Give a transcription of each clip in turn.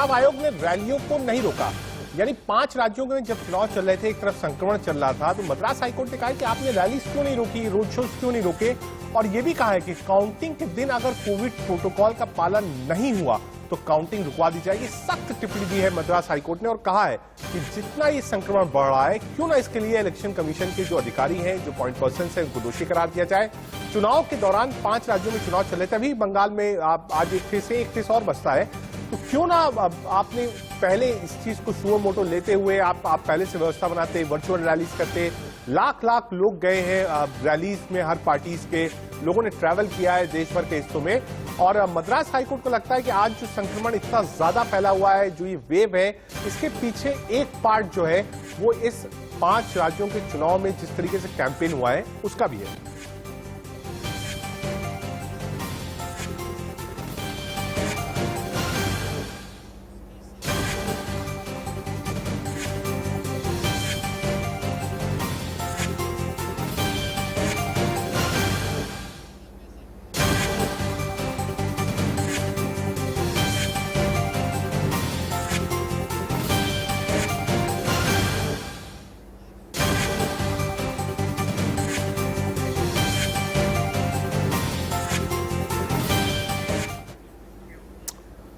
चुनाव आयोग ने रैलियों को नहीं रोका। यानी 5 राज्यों में जब चुनाव चल रहे थे, एक तरफ संक्रमण चल रहा था, तो मद्रास हाईकोर्ट ने कहा कि आपने रैली क्यों नहीं रोकी, रोड शोज क्यों नहीं रोके, और यह भी कहा है कि काउंटिंग के दिन अगर कोविड प्रोटोकॉल का पालन नहीं हुआ तो काउंटिंग रुकवा दी जाएगी। सख्त टिप्पणी दी है मद्रास हाईकोर्ट ने और कहा है कि जितना ये संक्रमण बढ़ रहा है, क्यों ना इसके लिए इलेक्शन कमीशन के जो अधिकारी हैं, जो पॉइंट पर्सन हैं, उनको दोषी करार दिया जाए। चुनाव के दौरान 5 राज्यों में चुनाव चले थे, अभी बंगाल में आज एक केस और बचता है, तो क्यों ना आपने पहले इस चीज को सुओ मोटो लेते हुए आप पहले से व्यवस्था बनाते, वर्चुअल रैलीज करते। लाख लोग गए हैं रैलीज में, हर पार्टीज के लोगों ने ट्रैवल किया है देश भर के हिस्सों में। और मद्रास हाईकोर्ट को लगता है कि आज जो संक्रमण इतना ज्यादा फैला हुआ है, जो ये वेव है, इसके पीछे एक पार्ट जो है वो इस 5 राज्यों के चुनाव में जिस तरीके से कैंपेन हुआ है उसका भी है।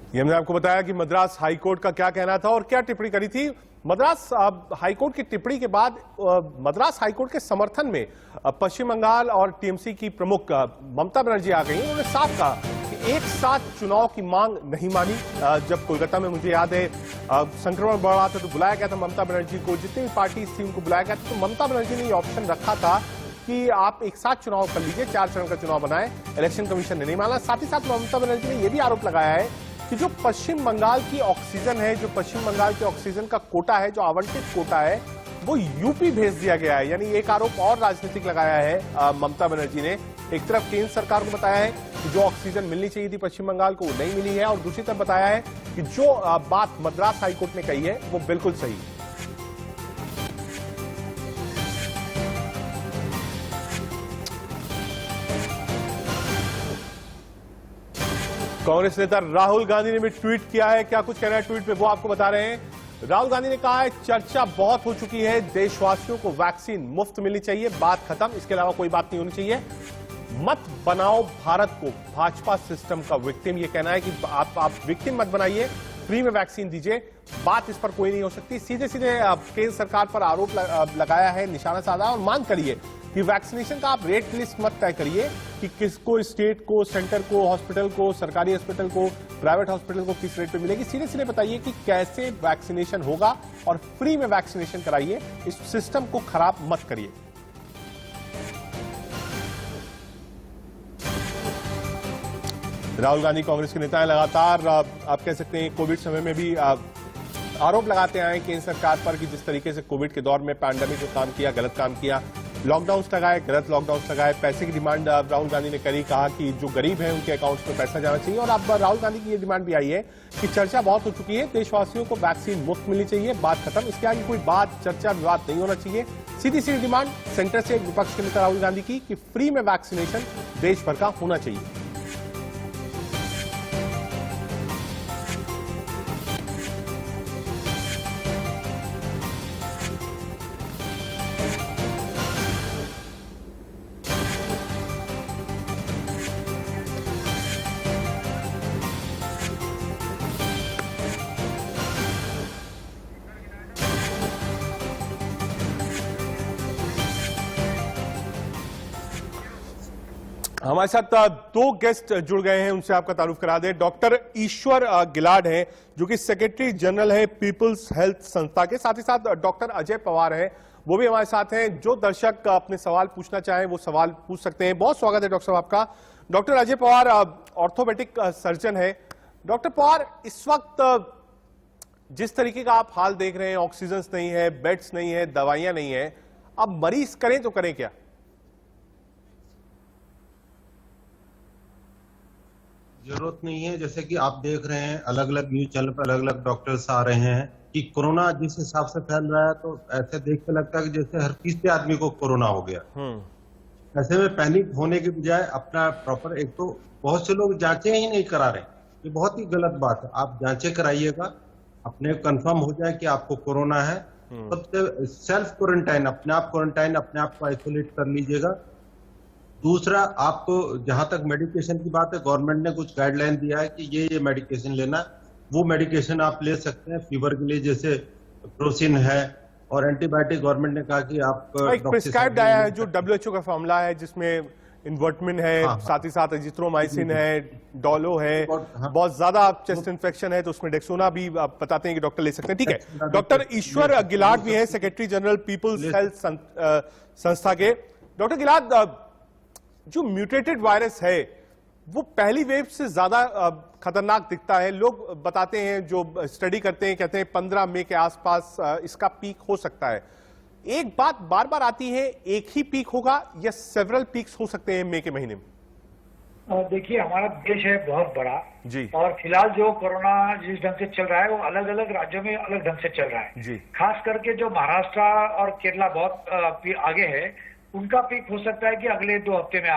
ये हमने आपको बताया कि मद्रास हाईकोर्ट का क्या कहना था और क्या टिप्पणी करी थी। मद्रास हाईकोर्ट की टिप्पणी के बाद मद्रास हाईकोर्ट के समर्थन में पश्चिम बंगाल और टीएमसी की प्रमुख ममता बनर्जी आ गई। उन्होंने साफ कहा कि एक साथ चुनाव की मांग नहीं मानी। जब कोलकाता में, मुझे याद है, संक्रमण बढ़ रहा था तो बुलाया गया था ममता बनर्जी को, जितनी भी पार्टी थी उनको बुलाया गया था, तो ममता बनर्जी ने ये ऑप्शन रखा था कि आप एक साथ चुनाव कर लीजिए, 4 चरण का चुनाव बनाए। इलेक्शन कमीशन ने नहीं माना। साथ ही साथ ममता बनर्जी ने यह भी आरोप लगाया है कि जो पश्चिम बंगाल की ऑक्सीजन है, जो पश्चिम बंगाल के ऑक्सीजन का कोटा है, जो आवंटित कोटा है, वो यूपी भेज दिया गया है। यानी एक आरोप और राजनीतिक लगाया है ममता बनर्जी ने। एक तरफ केंद्र सरकार को बताया है कि जो ऑक्सीजन मिलनी चाहिए थी पश्चिम बंगाल को, वो नहीं मिली है, और दूसरी तरफ बताया है कि जो बात मद्रास हाईकोर्ट ने कही है वो बिल्कुल सही है। कांग्रेस नेता राहुल गांधी ने भी ट्वीट किया है। क्या कुछ कहना है ट्वीट पे वो आपको बता रहे हैं। राहुल गांधी ने कहा है, चर्चा बहुत हो चुकी है, देशवासियों को वैक्सीन मुफ्त मिलनी चाहिए, बात खत्म, इसके अलावा कोई बात नहीं होनी चाहिए। मत बनाओ भारत को भाजपा सिस्टम का विक्टिम। ये कहना है कि आप विक्टिम मत बनाइए, फ्री में वैक्सीन दीजिए, बात इस पर कोई नहीं हो सकती। सीधे सीधे केंद्र सरकार पर आरोप लगाया है, निशाना साधा, और मांग करिए कि वैक्सीनेशन का आप रेट लिस्ट मत तय करिए कि किसको, स्टेट को, सेंटर को, हॉस्पिटल को, सरकारी हॉस्पिटल को, प्राइवेट हॉस्पिटल को किस रेट पे मिलेगी। सीधे सीधे बताइए कि कैसे वैक्सीनेशन होगा और फ्री में वैक्सीनेशन कराइए। इस सिस्टम को खराब मत करिए। राहुल गांधी कांग्रेस के नेता हैं, लगातार आप कह सकते हैं कोविड समय में भी आरोप लगाते आए केंद्र सरकार पर कि जिस तरीके से कोविड के दौर में पैंडेमिक में काम किया, गलत काम किया, लॉकडाउन लगाए, गलत लॉकडाउन लगाए। पैसे की डिमांड राहुल गांधी ने करी, कहा कि जो गरीब हैं उनके अकाउंट्स में पैसा जाना चाहिए। और अब राहुल गांधी की ये डिमांड भी आई है कि चर्चा बहुत हो चुकी है, देशवासियों को वैक्सीन मुफ्त मिलनी चाहिए, बात खत्म, इसके आगे कोई बात, चर्चा, विवाद नहीं होना चाहिए। सीधी सीधी डिमांड सेंटर से विपक्ष के नेता राहुल गांधी की कि फ्री में वैक्सीनेशन देश भर का होना चाहिए। हमारे साथ 2 गेस्ट जुड़ गए हैं, उनसे आपका तारुफ करा दें। डॉक्टर ईश्वर गिलाड हैं, जो कि सेक्रेटरी जनरल है पीपल्स हेल्थ संस्था के। साथ ही साथ डॉक्टर अजय पवार हैं, वो भी हमारे साथ हैं। जो दर्शक अपने सवाल पूछना चाहें वो सवाल पूछ सकते हैं। बहुत स्वागत है डॉक्टर साहब आपका। Doctor Ajay Pawar orthopaedic surgeon है। डॉक्टर पवार, इस वक्त जिस तरीके का आप हाल देख रहे हैं, ऑक्सीजन नहीं है, बेड्स नहीं है, दवाइयां नहीं है, अब मरीज करें तो करें क्या? जरूरत नहीं है। जैसे कि आप देख रहे हैं, अलग अलग न्यूज चैनल पर अलग अलग डॉक्टर्स आ रहे हैं कि कोरोना जिस हिसाब से फैल रहा है, तो ऐसे देख के लगता है कि जैसे हर तीसरे आदमी को कोरोना हो गया। ऐसे में पैनिक होने के बजाय अपना प्रॉपर, एक तो बहुत से लोग जांचें ही नहीं करा रहे, ये बहुत ही गलत बात है। आप जांचें कराइएगा, अपने कंफर्म हो जाए कि आपको कोरोना है, सबसे सेल्फ क्वारंटाइन, अपने आप को आइसोलेट कर लीजिएगा। दूसरा, आपको जहां तक मेडिकेशन की बात है, गवर्नमेंट ने कुछ गाइडलाइन दिया है कि ये मेडिकेशन लेना, वो मेडिकेशन आप ले सकते हैं फीवर के लिए, जैसे प्रोसिन है, और एंटीबायोटिक गवर्नमेंट ने कहा कि आप एक प्रिस्क्राइब्ड आया है जो WHO का फॉर्मूला है, जिसमें इन्वर्टमिन है, हाँ, साथ ही साथ एजिथ्रोमाइसिन है, डोलो है, हाँ। बहुत ज्यादा चेस्ट इन्फेक्शन है तो उसमें डेक्सोना भी आप बताते हैं कि डॉक्टर ले सकते हैं। ठीक है, डॉक्टर ईश्वर गिलाड भी है, सेक्रेटरी जनरल पीपुल्स हेल्थ संस्था के। डॉक्टर गिलाड, जो म्यूटेटेड वायरस है वो पहली वेव से ज्यादा खतरनाक दिखता है। लोग बताते हैं, जो स्टडी करते हैं, कहते हैं 15 मई के आसपास इसका पीक हो सकता है। एक बात बार बार आती है, एक ही पीक होगा या सेवरल पीक्स हो सकते हैं मई के महीने में? देखिए, हमारा देश है बहुत बड़ा जी, और फिलहाल जो कोरोना जिस ढंग से चल रहा है वो अलग अलग राज्यों में अलग ढंग से चल रहा है जी। खास करके जो महाराष्ट्र और केरला बहुत आगे है, उनका पीक हो सकता है कि अगले 2 हफ्ते में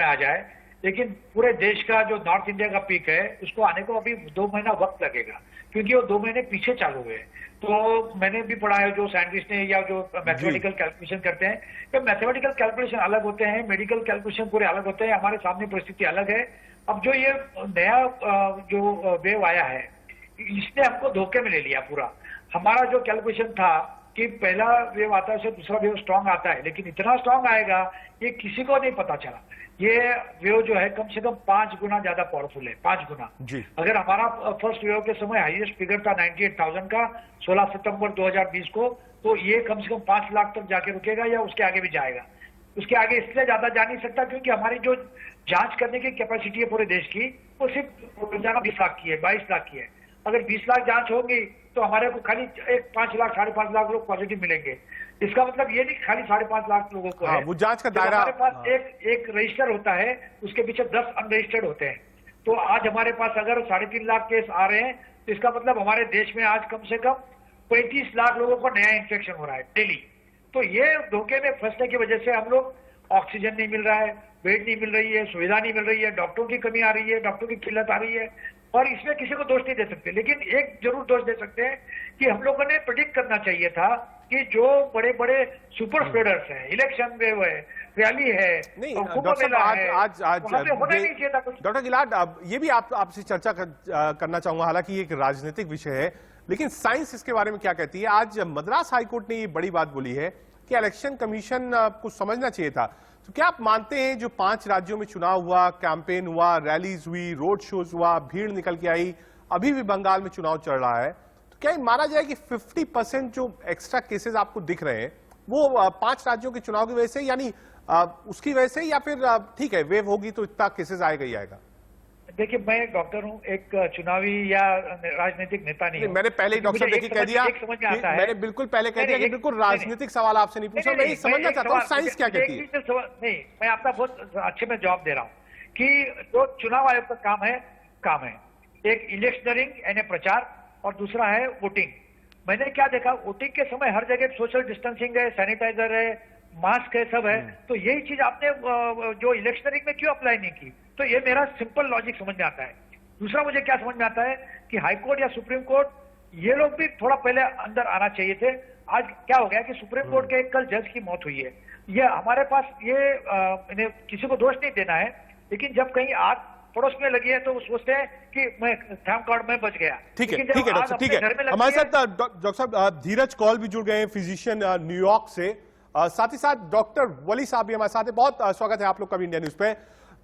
आ जाए, लेकिन पूरे देश का जो नॉर्थ इंडिया का पीक है उसको आने को अभी 2 महीना वक्त लगेगा, क्योंकि वो 2 महीने पीछे चालू हुए। तो मैंने भी पढ़ा है, जो साइंटिस्ट ने या जो मैथमेटिकल कैलकुलेशन करते हैं, तो मैथमेटिकल कैलकुलेशन अलग होते हैं, मेडिकल कैलकुलेशन पूरे अलग होते हैं। हमारे सामने परिस्थिति अलग है। अब जो ये नया जो वेव आया है, इसने हमको धोखे में ले लिया पूरा। हमारा जो कैलकुलेशन था कि पहला वेव आता है, दूसरा वेव स्ट्रांग आता है, लेकिन इतना स्ट्रांग आएगा ये किसी को नहीं पता चला। ये वेव जो है कम से कम 5 गुना ज्यादा पावरफुल है, 5 गुना जी। अगर हमारा फर्स्ट वेव के समय हाईएस्ट फिगर था 98,000 का 16 सितंबर 2020 को, तो ये कम से कम 5 लाख तक जाके रुकेगा या उसके आगे भी जाएगा। उसके आगे इसलिए ज्यादा जा नहीं सकता क्योंकि हमारी जो जांच करने की कैपेसिटी है पूरे देश की, वो सिर्फ रोजाना 20 लाख की है, 22 लाख की है। अगर 20 लाख जांच होंगी तो हमारे को खाली 5 लाख 5.5 लाख लोग पॉजिटिव मिलेंगे। इसका मतलब ये नहीं खाली 5.5 लाख लोगों को है। वो जांच का दायरा, हमारे पास एक रजिस्टर होता है, उसके पीछे 10 अनरजिस्टर्ड होते हैं। तो आज हमारे पास अगर 3.5 लाख केस आ रहे हैं, तो इसका मतलब हमारे देश में आज कम से कम 35 लाख लोगों को नया इन्फेक्शन हो रहा है डेली। तो ये धोखे में फंसने की वजह से हम लोग, ऑक्सीजन नहीं मिल रहा है, बेड नहीं मिल रही है, सुविधा नहीं मिल रही है, डॉक्टरों की कमी आ रही है, डॉक्टरों की किल्लत आ रही है, और इसमें किसी को दोष नहीं दे सकते। लेकिन एक जरूर दोष दे सकते हैं कि हम लोगों ने प्रेडिक्ट करना चाहिए था कि जो बड़े बड़े सुपर स्प्रेडर्स हैं, इलेक्शन वेव है, रैली है, नहीं कुंभ डॉक्टर मेला साहब, है, आज वहाँ पे होना नहीं चाहिए था कुछ। डॉक्टर गिलाड, अब ये भी आपसे चर्चा करना चाहूंगा, हालांकि ये एक राजनीतिक विषय है, लेकिन साइंस इसके बारे में क्या कहती है? आज मद्रास हाईकोर्ट ने ये बड़ी बात बोली है कि इलेक्शन कमीशन को समझना चाहिए था। तो क्या आप मानते हैं जो 5 राज्यों में चुनाव हुआ, कैंपेन हुआ, रैलीज हुई, रोड शोज हुआ, भीड़ निकल के आई, अभी भी बंगाल में चुनाव चल रहा है, तो क्या ये माना जाए कि 50% जो एक्स्ट्रा केसेस आपको दिख रहे हैं वो 5 राज्यों के चुनाव की वजह से, यानी उसकी वजह से, या फिर ठीक है वेव होगी तो इतना केसेस आएगा ही आएगा? देखिए, मैं डॉक्टर हूँ, एक चुनावी या राजनीतिक नेता नहीं हूँ। मैंने पहले ही डॉक्टर देखिए कह दिया, मैंने बिल्कुल पहले कह दिया कि बिल्कुल राजनीतिक सवाल आपसे नहीं पूछा, मैं ये समझना चाहता हूँ साइंस क्या कहती है। नहीं, मैं आपका बहुत अच्छे में जवाब दे रहा हूँ कि जो चुनाव आयोग का काम है एक इलेक्शनरिंग यानी प्रचार, और दूसरा है वोटिंग। मैंने क्या देखा, वोटिंग के समय हर जगह सोशल डिस्टेंसिंग है, सैनिटाइजर है, मास्क है, सब है। तो यही चीज आपने जो इलेक्शनरिंग में क्यों अप्लाई नहीं की? तो ये मेरा सिंपल लॉजिक समझ में आता है। दूसरा मुझे क्या समझ में आता है कि हाईकोर्ट या सुप्रीम कोर्ट, ये लोग भी थोड़ा पहले अंदर आना चाहिए थे। आज क्या हो गया कि सुप्रीम कोर्ट के कल जज की मौत हुई है। ये हमारे पास ये किसी को दोष नहीं देना है, लेकिन जब कहीं आग पड़ोस में लगी है तो वो सोचते हैं कि मैं थैंक गॉड में बच गया। ठीक है डॉक्टर, ठीक है। हमारे साथ डॉक्टर साहब धीरज कौल भी जुड़ गए हैं, फिजिशियन न्यूयॉर्क से। साथ ही साथ डॉक्टर वली साहब भी हमारे साथ हैं। बहुत स्वागत है आप लोग का भी इंडिया न्यूज पे।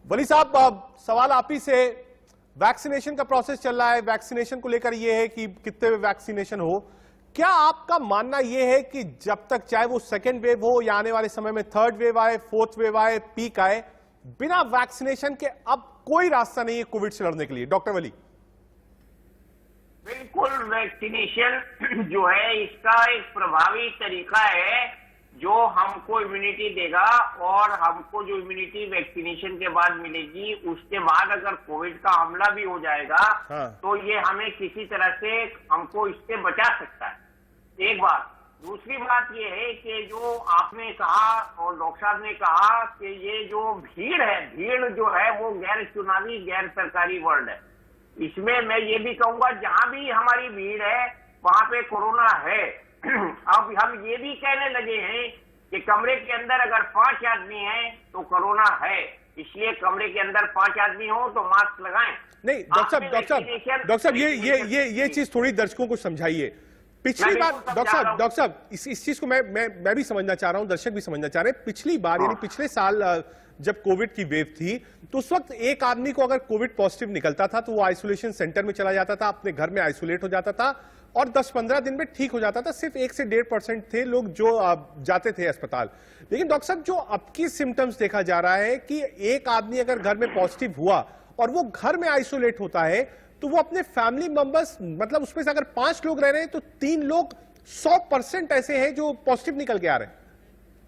वली साहब, सवाल आप ही से, वैक्सीनेशन का प्रोसेस चल रहा है, वैक्सीनेशन को लेकर ये है कि कितने वैक्सीनेशन हो, क्या आपका मानना ये है कि जब तक चाहे वो सेकेंड वेव हो या आने वाले समय में थर्ड वेव आए, फोर्थ वेव आए, पीक आए, बिना वैक्सीनेशन के अब कोई रास्ता नहीं है कोविड से लड़ने के लिए? डॉक्टर वली। बिल्कुल, वैक्सीनेशन जो है इसका एक प्रभावी तरीका है जो हमको इम्यूनिटी देगा, और हमको जो इम्यूनिटी वैक्सीनेशन के बाद मिलेगी, उसके बाद अगर कोविड का हमला भी हो जाएगा तो ये हमें किसी तरह से हमको इससे बचा सकता है। एक बात। दूसरी बात ये है कि जो आपने कहा और डॉक्टर साहब ने कहा कि ये जो भीड़ है, भीड़ जो है वो गैर चुनावी, गैर सरकारी वर्ड है। इसमें मैं ये भी कहूंगा जहां भी हमारी भीड़ है वहां पे कोरोना है। अब हम ये भी कहने लगे हैं कि कमरे के अंदर अगर 5 आदमी हैं तो कोरोना है, इसलिए कमरे के अंदर 5 आदमी हो तो मास्क लगाएं। नहीं डॉक्टर साहब ये चीज थोड़ी दर्शकों को समझाइए। पिछली बार डॉक्टर साहब इस चीज को मैं भी समझना चाह रहा हूं, दर्शक भी समझना चाह रहे हैं। पिछली बार यानी पिछले साल जब कोविड की वेव थी तो उस वक्त एक आदमी को अगर कोविड पॉजिटिव निकलता था तो वो आइसोलेशन सेंटर में चला जाता था, अपने घर में आइसोलेट हो जाता था और 10-15 दिन में ठीक हो जाता था। सिर्फ 1 से 1.5% थे लोग जो जाते थे अस्पताल। लेकिन डॉक्टर साहब जो अब की सिम्टम्स देखा जा रहा है कि एक आदमी अगर घर में पॉजिटिव हुआ और वो घर में आइसोलेट होता है तो वो अपने फैमिली मेंबर्स, मतलब उसमें से अगर 5 लोग रह रहे हैं तो 3 लोग 100% ऐसे हैं जो पॉजिटिव निकल के आ रहे हैं।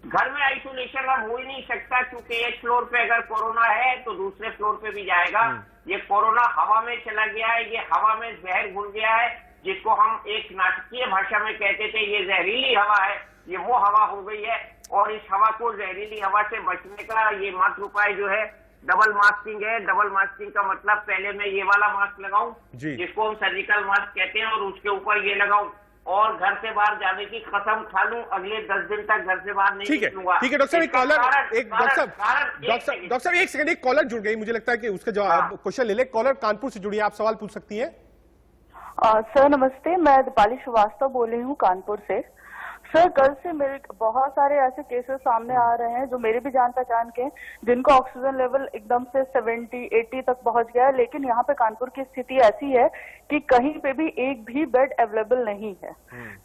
घर में आइसोलेशन अब हो ही नहीं सकता, क्योंकि एक फ्लोर पे अगर कोरोना है तो दूसरे फ्लोर पे भी जाएगा। ये कोरोना हवा में चला गया है, ये हवा में जहर घुल गया है, जिसको हम एक नाटकीय भाषा में कहते थे ये जहरीली हवा है, ये वो हवा हो गई है। और इस हवा को, जहरीली हवा से बचने का ये मात्र उपाय जो है डबल मास्किंग है। डबल मास्किंग का मतलब पहले मैं ये वाला मास्क लगाऊं जिसको हम सर्जिकल मास्क कहते हैं और उसके ऊपर ये लगाऊं और घर से बाहर जाने की कसम खा लूं अगले 10 दिन तक घर से बाहर नहीं निकलूंगा। ठीक है डॉक्टर साहब, एक सेकंड, एक कॉलर जुड़ गई, मुझे लगता है कि उसका जवाब क्वेश्चन ले ले। कॉलर कानपुर से जुड़ी, आप सवाल पूछ सकती हैं। सर नमस्ते, मैं दीपाली श्रीवास्तव बोल रही हूँ कानपुर से। सर कल से मेरे बहुत सारे ऐसे केसेस सामने आ रहे हैं जो मेरी भी जान पहचान के, जिनको ऑक्सीजन लेवल एकदम से 70-80 तक पहुंच गया है। लेकिन यहाँ पे कानपुर की स्थिति ऐसी है कि कहीं पे भी एक भी बेड अवेलेबल नहीं है।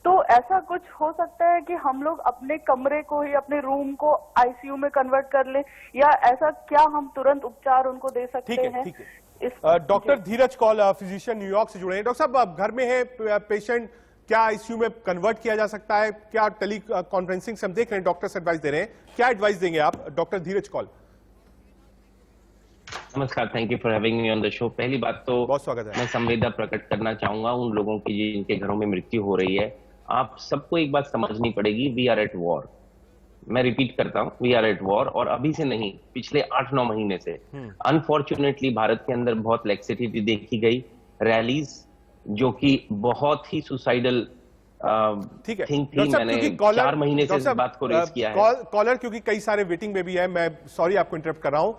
तो ऐसा कुछ हो सकता है कि हम लोग अपने कमरे को ही, अपने रूम को आईसीयू में कन्वर्ट कर ले, या ऐसा क्या हम तुरंत उपचार उनको दे सकते हैं? डॉक्टर धीरज कौल, फिजिशियन, न्यूयॉर्क से जुड़े हैं। डॉक्टर साहब, अब घर में है पेशेंट, क्या आईसीयू में कन्वर्ट किया जा सकता है? क्या टेली कॉन्फ्रेंसिंग से हम देख रहे हैं डॉक्टर्स एडवाइस दे रहे हैं, क्या एडवाइस देंगे आप? डॉक्टर धीरज कौल। नमस्कार, thank you for having me on the show. पहली बात तो बहुत स्वागत है। मैं संवेदना प्रकट करना चाहूंगा उन लोगों की जिनके घरों में मृत्यु हो रही है। आप सबको एक बात समझनी पड़ेगी, वी आर एट वॉर। मैं रिपीट करता हूं, वी आर एट वॉर, और अभी से नहीं, पिछले 8-9 महीने से अनफॉर्चुनेटली भारत के अंदर बहुत लेक्सिटी देखी गई। रैलीज जो कि बहुत ही सुसाइडल ठीक है, मैंने 4 महीने से इस बात को रेज किया है। कॉलर क्योंकि कई सारे वेटिंग में भी है, मैं सॉरी आपको इंटरप्ट कर रहा हूं।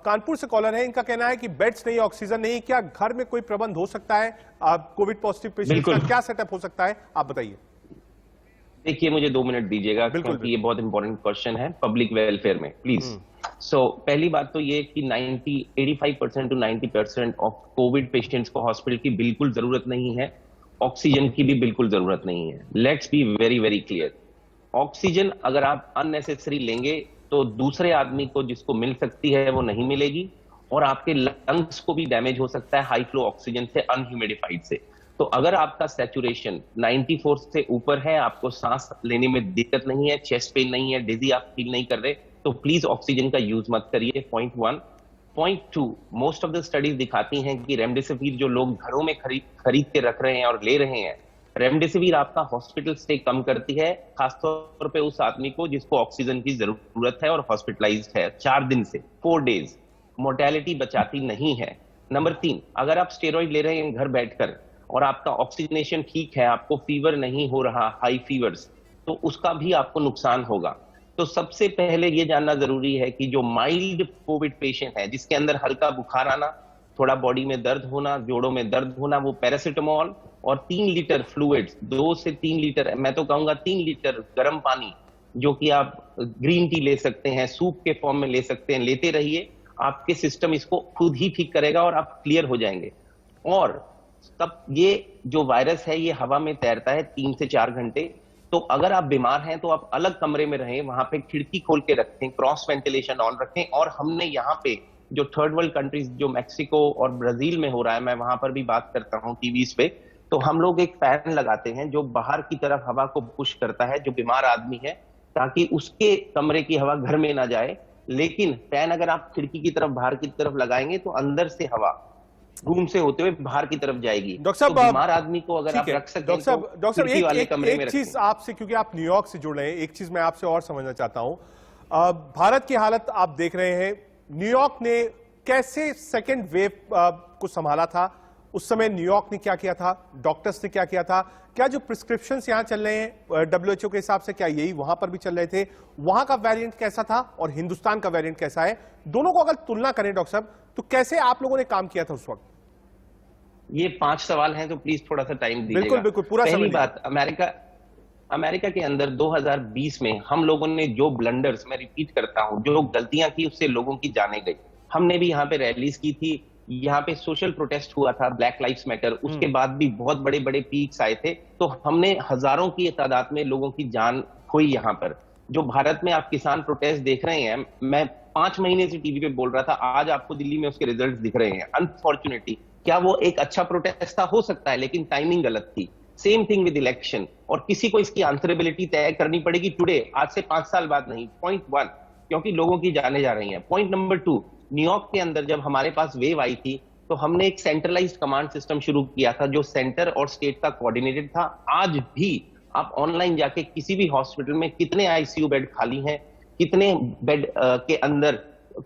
कानपुर से कॉलर है, इनका कहना है कि बेड्स नहीं, ऑक्सीजन नहीं, क्या घर में कोई प्रबंध हो सकता है कोविड पॉजिटिव पेशेंट का? क्या सेटअप हो सकता है, आप बताइए। देखिए, मुझे 2 मिनट दीजिएगा क्योंकि ये बहुत इंपॉर्टेंट क्वेश्चन है पब्लिक वेलफेयर में, प्लीज। पहली बात तो ये कि 85% to 90% ऑफ कोविड पेशेंट्स को हॉस्पिटल की बिल्कुल जरूरत नहीं है, ऑक्सीजन की भी बिल्कुल जरूरत नहीं है। Let's be very very clear. Oxygen अगर आप अननेसेसरी लेंगे तो दूसरे आदमी को जिसको मिल सकती है वो नहीं मिलेगी, और आपके लंग्स को भी डैमेज हो सकता है हाई फ्लो ऑक्सीजन से, अनह्यूमिडिफाइड से। तो अगर आपका सैचुरेशन 94 से ऊपर है, आपको सांस लेने में दिक्कत नहीं है, चेस्ट पेन नहीं है, डिजी आप फील नहीं कर रहे, तो प्लीज ऑक्सीजन का यूज मत करिए। Point 1। Point 2, most of the studies दिखाती हैं कि रेमडेसिविर जो लोग घरों में खरीद के रख रहे हैं और ले रहे हैं, रेमडेसिविर आपका हॉस्पिटल स्टे कम करती है, खासतौर पे उस आदमी को जिसको ऑक्सीजन की जरूरत है और हॉस्पिटलाइज्ड है 4 दिन से 4 डेज, मोर्टेलिटी बचाती नहीं है। नंबर 3, अगर आप स्टेरॉइड ले रहे हैं घर बैठकर और आपका ऑक्सीजनेशन ठीक है, आपको फीवर नहीं हो रहा, हाई फीवर्स, तो उसका भी आपको नुकसान होगा। तो सबसे पहले ये जानना जरूरी है कि जो माइल्ड कोविड पेशेंट है, जिसके अंदर हल्का बुखार आना, थोड़ा बॉडी में दर्द होना, जोड़ों में दर्द होना, वो पैरासिटामोल और 3 लीटर फ्लूइड्स, 2 से 3 लीटर, मैं तो कहूंगा 3 लीटर गर्म पानी, जो कि आप ग्रीन टी ले सकते हैं, सूप के फॉर्म में ले सकते हैं, लेते रहिए। आपके सिस्टम इसको खुद ही ठीक करेगा और आप क्लियर हो जाएंगे। और तब ये जो वायरस है ये हवा में तैरता है 3 से 4 घंटे, तो अगर आप बीमार हैं तो आप अलग कमरे में रहें, वहां पे खिड़की खोल के रखें, क्रॉस वेंटिलेशन ऑन रखें। और हमने यहाँ पे जो थर्ड वर्ल्ड कंट्रीज, जो मैक्सिको और ब्राजील में हो रहा है, मैं वहां पर भी बात करता हूँ टीवीज पे, तो हम लोग एक फैन लगाते हैं जो बाहर की तरफ हवा को पुश करता है, जो बीमार आदमी है, ताकि उसके कमरे की हवा घर में ना जाए। लेकिन फैन अगर आप खिड़की की तरफ, बाहर की तरफ लगाएंगे तो अंदर से हवा रूम से होते हुए बाहर की तरफ जाएगी। डॉक्टर साहब, तो बीमार आदमी को अगर आप रख सकें डॉक्टर साहब एक चीज आपसे, क्योंकि आप न्यूयॉर्क से जुड़ रहे हैं, एक चीज मैं आपसे और समझना चाहता हूं। भारत की हालत आप देख रहे हैं, न्यूयॉर्क ने कैसे सेकेंड वेव को संभाला था उस समय न्यूयॉर्क ने क्या किया था, डॉक्टर्स ने क्या किया था, क्या जो प्रिस्क्रिप्शंस यहां चल रहे हैं WHO के हिसाब से क्या यही वहां पर भी चल रहे थे, वहां का वेरिएंट कैसा था और हिंदुस्तान का वेरिएंट कैसा है, दोनों को अगर तुलना करें डॉक्टर साहब तो कैसे आप लोगों ने काम किया था उस वक्त? ये 5 सवाल हैं तो प्लीज थोड़ा सा टाइम दीजिएगा। बिल्कुल बिल्कुल, पूरा पहली समय बात, अमेरिका के अंदर 2020 में हम लोगों ने जो ब्लंडर्स, मैं रिपीट करता हूं, जो गलतियां की उससे लोगों की जाने गई। हमने भी यहाँ पे रैलीज की थी, यहाँ पे सोशल प्रोटेस्ट हुआ था, ब्लैक लाइव्स मैटर, उसके बाद भी बहुत बड़े बड़े पीक्स आए थे, तो हमने हजारों की तादाद में लोगों की जान खोई। यहाँ पर जो भारत में आप किसान प्रोटेस्ट देख रहे हैं, मैं 5 महीने से टीवी पे बोल रहा था, आज आपको दिल्ली में उसके रिजल्ट दिख रहे हैं। अनफॉर्चुनेटली, क्या वो एक अच्छा प्रोटेस्ट था? हो सकता है, लेकिन टाइमिंग गलत थी। सेम थिंग विद इलेक्शन, और किसी को इसकी आंसरेबिलिटी तय करनी पड़ेगी टुडे, आज से 5 साल बाद नहीं। पॉइंट 1, क्योंकि लोगों की जाने जा रही हैं। पॉइंट नंबर 2, न्यूयॉर्क के अंदर जब हमारे पास वेव आई थी तो हमने एक सेंट्रलाइज्ड कमांड सिस्टम शुरू किया था जो सेंटर और स्टेट का कोऑर्डिनेटेड था। आज भी आप ऑनलाइन जाके किसी भी हॉस्पिटल में कितने आईसीयू बेड खाली हैं, कितने बेड के अंदर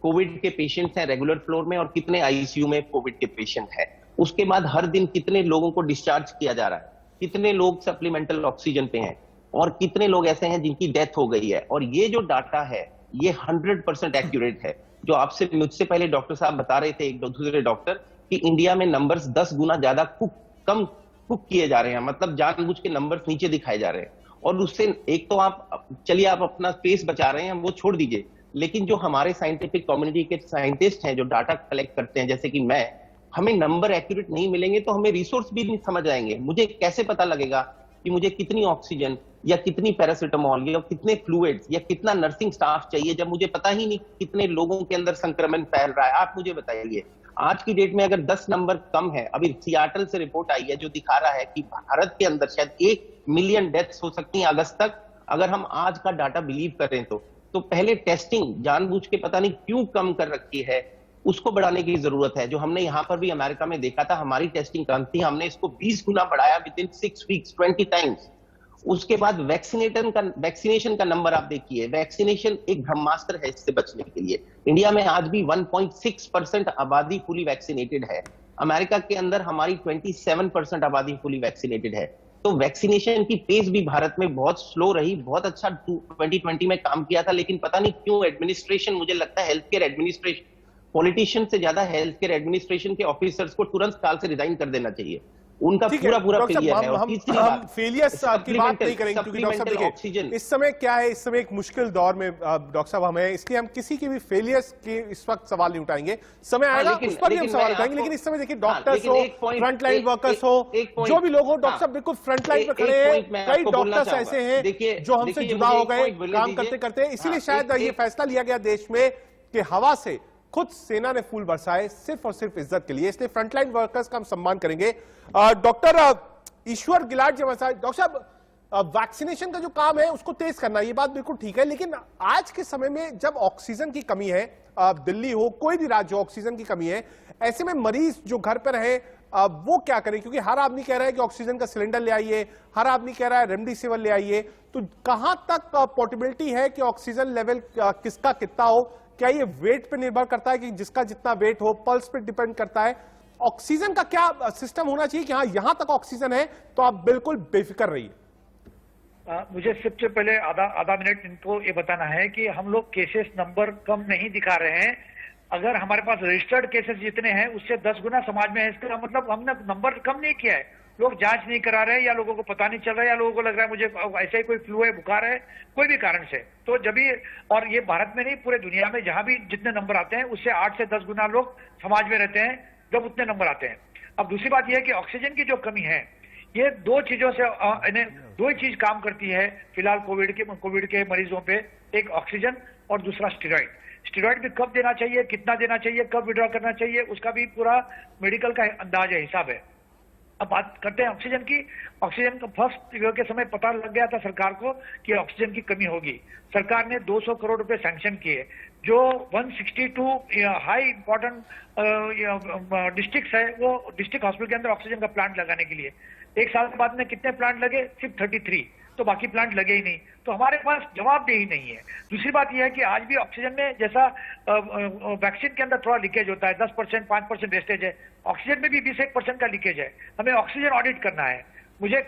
कोविड के पेशेंट्स हैं रेगुलर फ्लोर में, और कितने आईसीयू में कोविड के पेशेंट हैं, उसके बाद हर दिन कितने लोगों को डिस्चार्ज किया जा रहा है, कितने लोग सप्लीमेंटल ऑक्सीजन पे हैं, और कितने लोग ऐसे हैं जिनकी डेथ हो गई है। और ये जो डाटा है ये 100% एक्यूरेट है। जो आपसे मुझसे पहले डॉक्टर साहब बता रहे थे, एक दूसरे डॉक्टर, कि इंडिया में नंबर्स 10 गुना ज्यादा कम कुक किए जा रहे हैं, मतलब जानबूझ के नंबर्स नीचे दिखाए जा रहे हैं। और उससे एक तो आप चलिए, आप अपना स्पेस बचा रहे हैं, वो छोड़ दीजिए, लेकिन जो हमारे साइंटिफिक कम्युनिटी के साइंटिस्ट हैं जो डाटा कलेक्ट करते हैं, जैसे कि मैं, हमें नंबर एक्यूरेट नहीं मिलेंगे तो हमें रिसोर्स भी नहीं समझ आएंगे। मुझे कैसे पता लगेगा कि मुझे कितनी ऑक्सीजन या कितनी पैरासिटामोल या कितने फ्लूइड्स या कितना नर्सिंग स्टाफ चाहिए, जब मुझे पता ही नहीं कितने लोगों के अंदर संक्रमण फैल रहा है। आप मुझे बताइए, आज की डेट में अगर 10 नंबर कम है, अभी सियाटल से रिपोर्ट आई है जो दिखा रहा है कि भारत के अंदर शायद 1 मिलियन डेथ्स हो सकती हैं अगस्त तक, अगर हम आज का डाटा बिलीव करें तो पहले टेस्टिंग जानबूझ के पता नहीं क्यों कम कर रखी है, उसको बढ़ाने की जरूरत है। जो हमने यहाँ पर भी अमेरिका में देखा था, हमारी टेस्टिंग कम थी, हमने इसको 20 गुना बढ़ाया विद इन 6 वीक्स, 20 टाइम्स। उसके बाद वैक्सीनेशन का नंबर आप देखिए, वैक्सीनेशन एक ब्रह्मास्त्र है इससे बचने के लिए। इंडिया में आज भी 1.6% आबादी फुली वैक्सीनेटेड है। अमेरिका के अंदर हमारी 27% आबादी फुली वैक्सीनेटेड है। तो वैक्सीनेशन की पेस भी भारत में बहुत स्लो रही। बहुत अच्छा 2020 में काम किया था, लेकिन पता नहीं क्यों एडमिनिस्ट्रेशन, मुझे लगता है हेल्थ केयर एडमिनिस्ट्रेशन, पॉलिटिशियन से ज्यादा हेल्थ केयर एडमिनिस्ट्रेशन के ऑफिसर्स को तुरंत काल से रिजाइन कर देना चाहिए। उनका पूरा फेलियर है। हम फेलियर्स की बात नहीं करेंगे, क्योंकि डॉक्टर साहब देखिए इस समय क्या है, इस समय एक मुश्किल दौर में डॉक्टर साहब हमें, इसलिए हम किसी की भी फेलियर्स की इस वक्त सवाल नहीं उठाएंगे। समय आएगा उस पर भी हम सवाल उठाएंगे, लेकिन इस समय देखिए डॉक्टर्स हो, फ्रंटलाइन वर्कर्स हो, जो भी लोग हो, डॉक्टर साहब बिल्कुल फ्रंटलाइन पर खड़े हैं। कई डॉक्टर्स ऐसे हैं जो हमसे जुड़ा हो गए काम करते करते, इसीलिए शायद ये फैसला लिया गया देश में कि हवा से खुद सेना ने फूल बरसाए सिर्फ और सिर्फ इज्जत के लिए, इसलिए फ्रंटलाइन वर्कर्स का हम सम्मान करेंगे। डॉक्टर ईश्वर गिलाट जी हमारे साथ। डॉक्टर साहब, वैक्सीनेशन का जो काम है उसको तेज करना, ये बात बिल्कुल ठीक है, लेकिन आज के समय में जब ऑक्सीजन की कमी है, दिल्ली हो कोई भी राज्य, ऑक्सीजन की कमी है, ऐसे में मरीज जो घर पर है वो क्या करें? क्योंकि हर आदमी कह रहा है कि ऑक्सीजन का सिलेंडर ले आइए, हर आदमी कह रहा है रेमडेसिविर ले आइए, तो कहां तक पॉसिबिलिटी है कि ऑक्सीजन लेवल किसका कितना हो? क्या ये वेट पे निर्भर करता है कि जिसका जितना वेट हो, पल्स पे डिपेंड करता है? ऑक्सीजन का क्या सिस्टम होना चाहिए कि हाँ यहां तक ऑक्सीजन है तो आप बिल्कुल बेफिक्र रहिए? मुझे सबसे पहले आधा मिनट इनको ये बताना है कि हम लोग केसेस नंबर कम नहीं दिखा रहे हैं। अगर हमारे पास रजिस्टर्ड केसेस जितने हैं उससे 10 गुना समाज में है, इसका मतलब हमने नंबर कम नहीं किया है। लोग जांच नहीं करा रहे, या लोगों को पता नहीं चल रहा है, या लोगों को लग रहा है मुझे ऐसा ही कोई फ्लू है, बुखार है, कोई भी कारण से। तो जब भी, और ये भारत में नहीं पूरे दुनिया में जहां भी जितने नंबर आते हैं उससे 8 से 10 गुना लोग समाज में रहते हैं जब उतने नंबर आते हैं। अब दूसरी बात यह है कि ऑक्सीजन की जो कमी है, ये 2 चीजों से, इन्हें 2 ही चीज काम करती है फिलहाल कोविड के मरीजों पे, एक ऑक्सीजन और दूसरा स्टेरॉइड। स्टेरॉइड भी कब देना चाहिए, कितना देना चाहिए, कब विड्रॉ करना चाहिए, उसका भी पूरा मेडिकल का अंदाज है, हिसाब है। अब बात करते हैं ऑक्सीजन की। ऑक्सीजन का फर्स्ट वेव के समय पता लग गया था सरकार को कि ऑक्सीजन की कमी होगी। सरकार ने 200 करोड़ रुपए सैंक्शन किए, जो 162 हाई इंपॉर्टेंट डिस्ट्रिक्ट्स है, वो डिस्ट्रिक्ट हॉस्पिटल के अंदर ऑक्सीजन का प्लांट लगाने के लिए। 1 साल के बाद में कितने प्लांट लगे? सिर्फ 33, तो बाकी प्लांट लगे ही नहीं। तो हमारे पास जवाबदेही नहीं है। दूसरी बात यह है कि आज भी ऑक्सीजन में, जैसा वैक्सीन के अंदर थोड़ा लीकेज होता है, 10%, 5% वेस्टेज है, ऑक्सीजन में भी 21% का लीकेज है। हमें ऑक्सीजन ऑडिट करना है। मुझे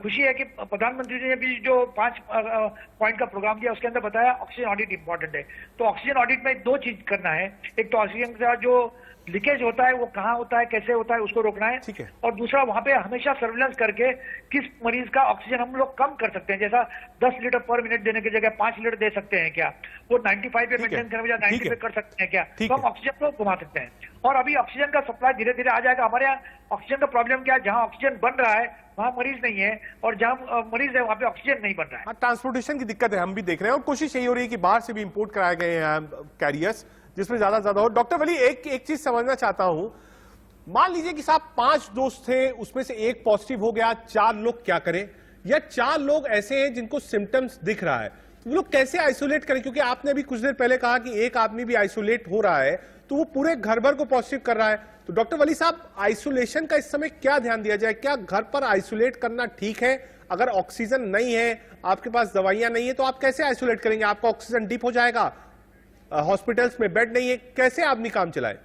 खुशी है कि प्रधानमंत्री ने भी जो 5 पॉइंट का प्रोग्राम दिया उसके अंदर बताया ऑक्सीजन ऑडिट इंपॉर्टेंट है। तो ऑक्सीजन ऑडिट में 2 चीज करना है। एक तो ऑक्सीजन का जो लीकेज होता है वो कहाँ होता है, कैसे होता है, उसको रोकना है। ठीक है। और दूसरा वहां पे हमेशा सर्विलेंस करके किस मरीज का ऑक्सीजन हम लोग कम कर सकते हैं। जैसा 10 लीटर पर मिनट देने की जगह 5 लीटर दे सकते हैं क्या, वो 95 पे मेंटेन करने की बजाय 90 पे कर सकते हैं क्या, तो हम ऑक्सीजन को घुमा सकते हैं। और अभी ऑक्सीजन का सप्लाई धीरे धीरे आ जाएगा। हमारे यहाँ ऑक्सीजन का प्रॉब्लम क्या है, जहाँ ऑक्सीजन बन रहा है वहां मरीज नहीं है, और जहां मरीज है वहां पे ऑक्सीजन नहीं बन रहा है। ट्रांसपोर्टेशन की दिक्कत है, हम भी देख रहे हैं, और कोशिश यही हो रही है कि बाहर से भी इंपोर्ट कराए गए हैं कैरियर्स, जिसमें ज्यादा हो। डॉक्टर वली, एक चीज समझना चाहता हूं, मान लीजिए कि साहब 5 दोस्त थे, उसमें से एक पॉजिटिव हो गया, 4 लोग क्या करें? या 4 लोग ऐसे हैं जिनको सिम्टम्स दिख रहा है, तो वो लोग कैसे आइसोलेट करें? क्योंकि आपने अभी कुछ देर पहले कहा कि एक आदमी भी आइसोलेट हो रहा है तो वो पूरे घर भर को पॉजिटिव कर रहा है। तो डॉक्टर वली साहब, आइसोलेशन का इस समय क्या ध्यान दिया जाए? क्या घर पर आइसोलेट करना ठीक है? अगर ऑक्सीजन नहीं है, आपके पास दवाइयां नहीं है, तो आप कैसे आइसोलेट करेंगे? आपका ऑक्सीजन डिप हो जाएगा, हॉस्पिटल्स में बेड नहीं है, कैसे आदमी काम चलाए?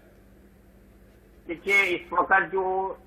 देखिए, इस वक्त जो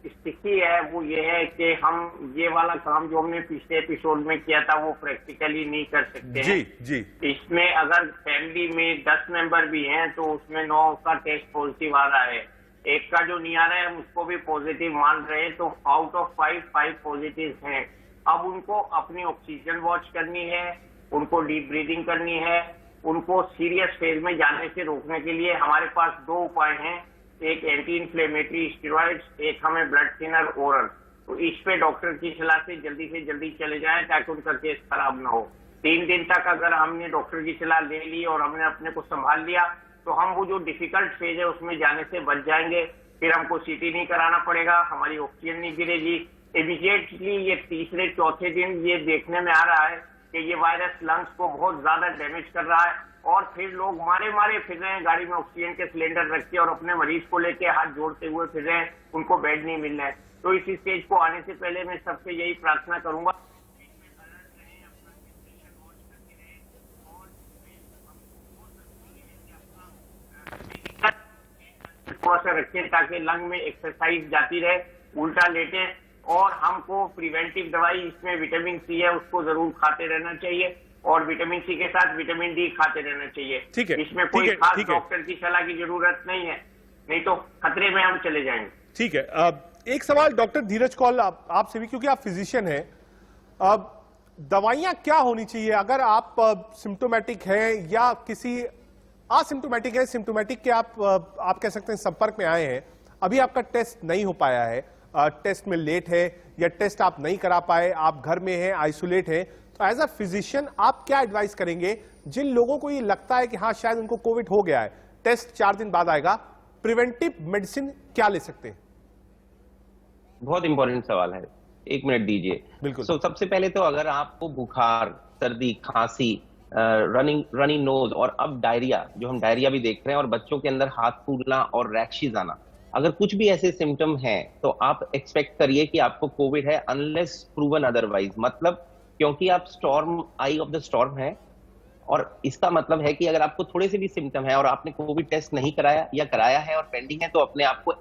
स्थिति है वो ये है कि हम ये वाला काम जो हमने पिछले एपिसोड में किया था वो प्रैक्टिकली नहीं कर सकते जी हैं। जी। इसमें अगर फैमिली में 10 मेंबर भी हैं तो उसमें 9 का टेस्ट पॉजिटिव आ रहा है, एक का जो नहीं आ रहा है हम उसको भी पॉजिटिव मान रहे हैं, तो आउट ऑफ 5 पॉजिटिव हैं। अब उनको अपनी ऑक्सीजन वॉच करनी है, उनको डीप ब्रीदिंग करनी है, उनको सीरियस फेज में जाने से रोकने के लिए हमारे पास 2 उपाय हैं, एक एंटी इंफ्लेमेटरी स्टेरॉइड्स, एक हमें ब्लड थिनर ओरल। तो इस पे डॉक्टर की सलाह से जल्दी चले जाएं ताकि उनका केस खराब ना हो। 3 दिन तक अगर हमने डॉक्टर की सलाह ले ली और हमने अपने को संभाल लिया तो हम वो जो डिफिकल्ट फेज है उसमें जाने से बच जाएंगे। फिर हमको सीटी नहीं कराना पड़ेगा, हमारी ऑक्सीजन नहीं गिरेगी। इमीडिएटली ये 3-4 दिन ये देखने में आ रहा है कि ये वायरस लंग्स को बहुत ज्यादा डैमेज कर रहा है, और फिर लोग मारे फिर रहे हैं गाड़ी में ऑक्सीजन के सिलेंडर रख के और अपने मरीज को लेके हाथ जोड़ते हुए फिर रहे हैं, उनको बेड नहीं मिल रहा है। तो इस स्टेज को आने से पहले मैं सबसे यही प्रार्थना करूंगा, थोड़ा सा रखें ताकि लंग में एक्सरसाइज जाती रहे, उल्टा लेटे, और हमको प्रिवेंटिव दवाई इसमें विटामिन सी है उसको जरूर खाते रहना चाहिए, और विटामिन सी के साथ विटामिन डी खाते रहना चाहिए। ठीक है, इसमें कोई खास डॉक्टर की सलाह की जरूरत नहीं है, नहीं तो खतरे में हम चले जाएंगे। ठीक है। एक सवाल डॉक्टर धीरज कौल आपसे भी, क्योंकि आप फिजिशियन हैं, दवाइयां क्या होनी चाहिए अगर आप सिम्टोमेटिक हैं या किसी असिम्टोमेटिक है, सिम्टोमेटिक के आप कह सकते हैं संपर्क में आए हैं, अभी आपका टेस्ट नहीं हो पाया है, टेस्ट में लेट है या टेस्ट आप नहीं करा पाए, आप घर में हैं, आइसोलेट हैं, तो एज अ फिजिशियन आप क्या एडवाइस करेंगे जिन लोगों को ये लगता है कि हाँ शायद उनको कोविड हो गया है, टेस्ट 4 दिन बाद आएगा, प्रिवेंटिव मेडिसिन क्या ले सकते हैं? बहुत इंपॉर्टेंट सवाल है, 1 मिनट दीजिए। बिल्कुल। सबसे पहले तो अगर आपको बुखार, सर्दी, खांसी, रनिंग नोज और अब डायरिया, जो हम डायरिया भी देख रहे हैं, और बच्चों के अंदर हाथ फूलना और रैशेज आना, अगर कुछ भी ऐसे सिम्टम हैं तो आप एक्सपेक्ट करिए कि आपको कोविड है, अनलेस प्रूवन अदरवाइज। मतलब क्योंकि आप storm, I of the storm है, और इसका मतलब है कि अगर आपको थोड़े से भी सिम्टम है और आपने कोविड टेस्ट नहीं कराया या कराया है और पेंडिंग है, तो अपने आप को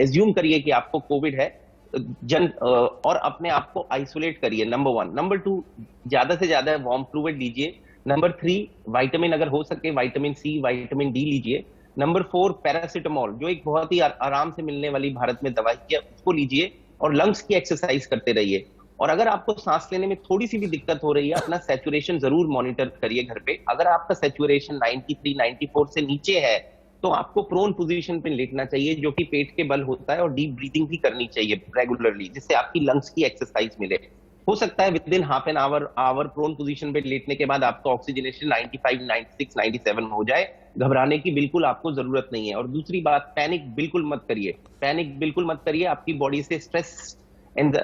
एज्यूम करिए कि आपको कोविड है और अपने आप को आइसोलेट करिए, नंबर 1। नंबर 2, ज्यादा से ज्यादा वार्म फ्लूइड लीजिए। नंबर 3, विटामिन अगर हो सके विटामिन सी, विटामिन डी लीजिए। नंबर 4, पैरासिटामोल, जो एक बहुत ही आराम से मिलने वाली भारत में दवाई है, उसको लीजिए, और लंग्स की एक्सरसाइज करते रहिए। और अगर आपको सांस लेने में थोड़ी सी भी दिक्कत हो रही है, अपना सैचुरेशन जरूर मॉनिटर करिए घर पे। अगर आपका सैचुरेशन 93, 94 से नीचे है तो आपको प्रोन पोजीशन पे लेटना चाहिए, जो कि पेट के बल होता है, और डीप ब्रीथिंग भी करनी चाहिए रेगुलरली, जिससे आपकी लंग्स की एक्सरसाइज मिले। हो सकता है within half an hour prone position पे लेटने के बाद आपका ऑक्सीजनेशन 95, 96, 97 हो जाए। घबराने की बिल्कुल आपको जरूरत नहीं है। और दूसरी बात, पैनिक बिल्कुल मत करिए। आपकी बॉडी से स्ट्रेस एंड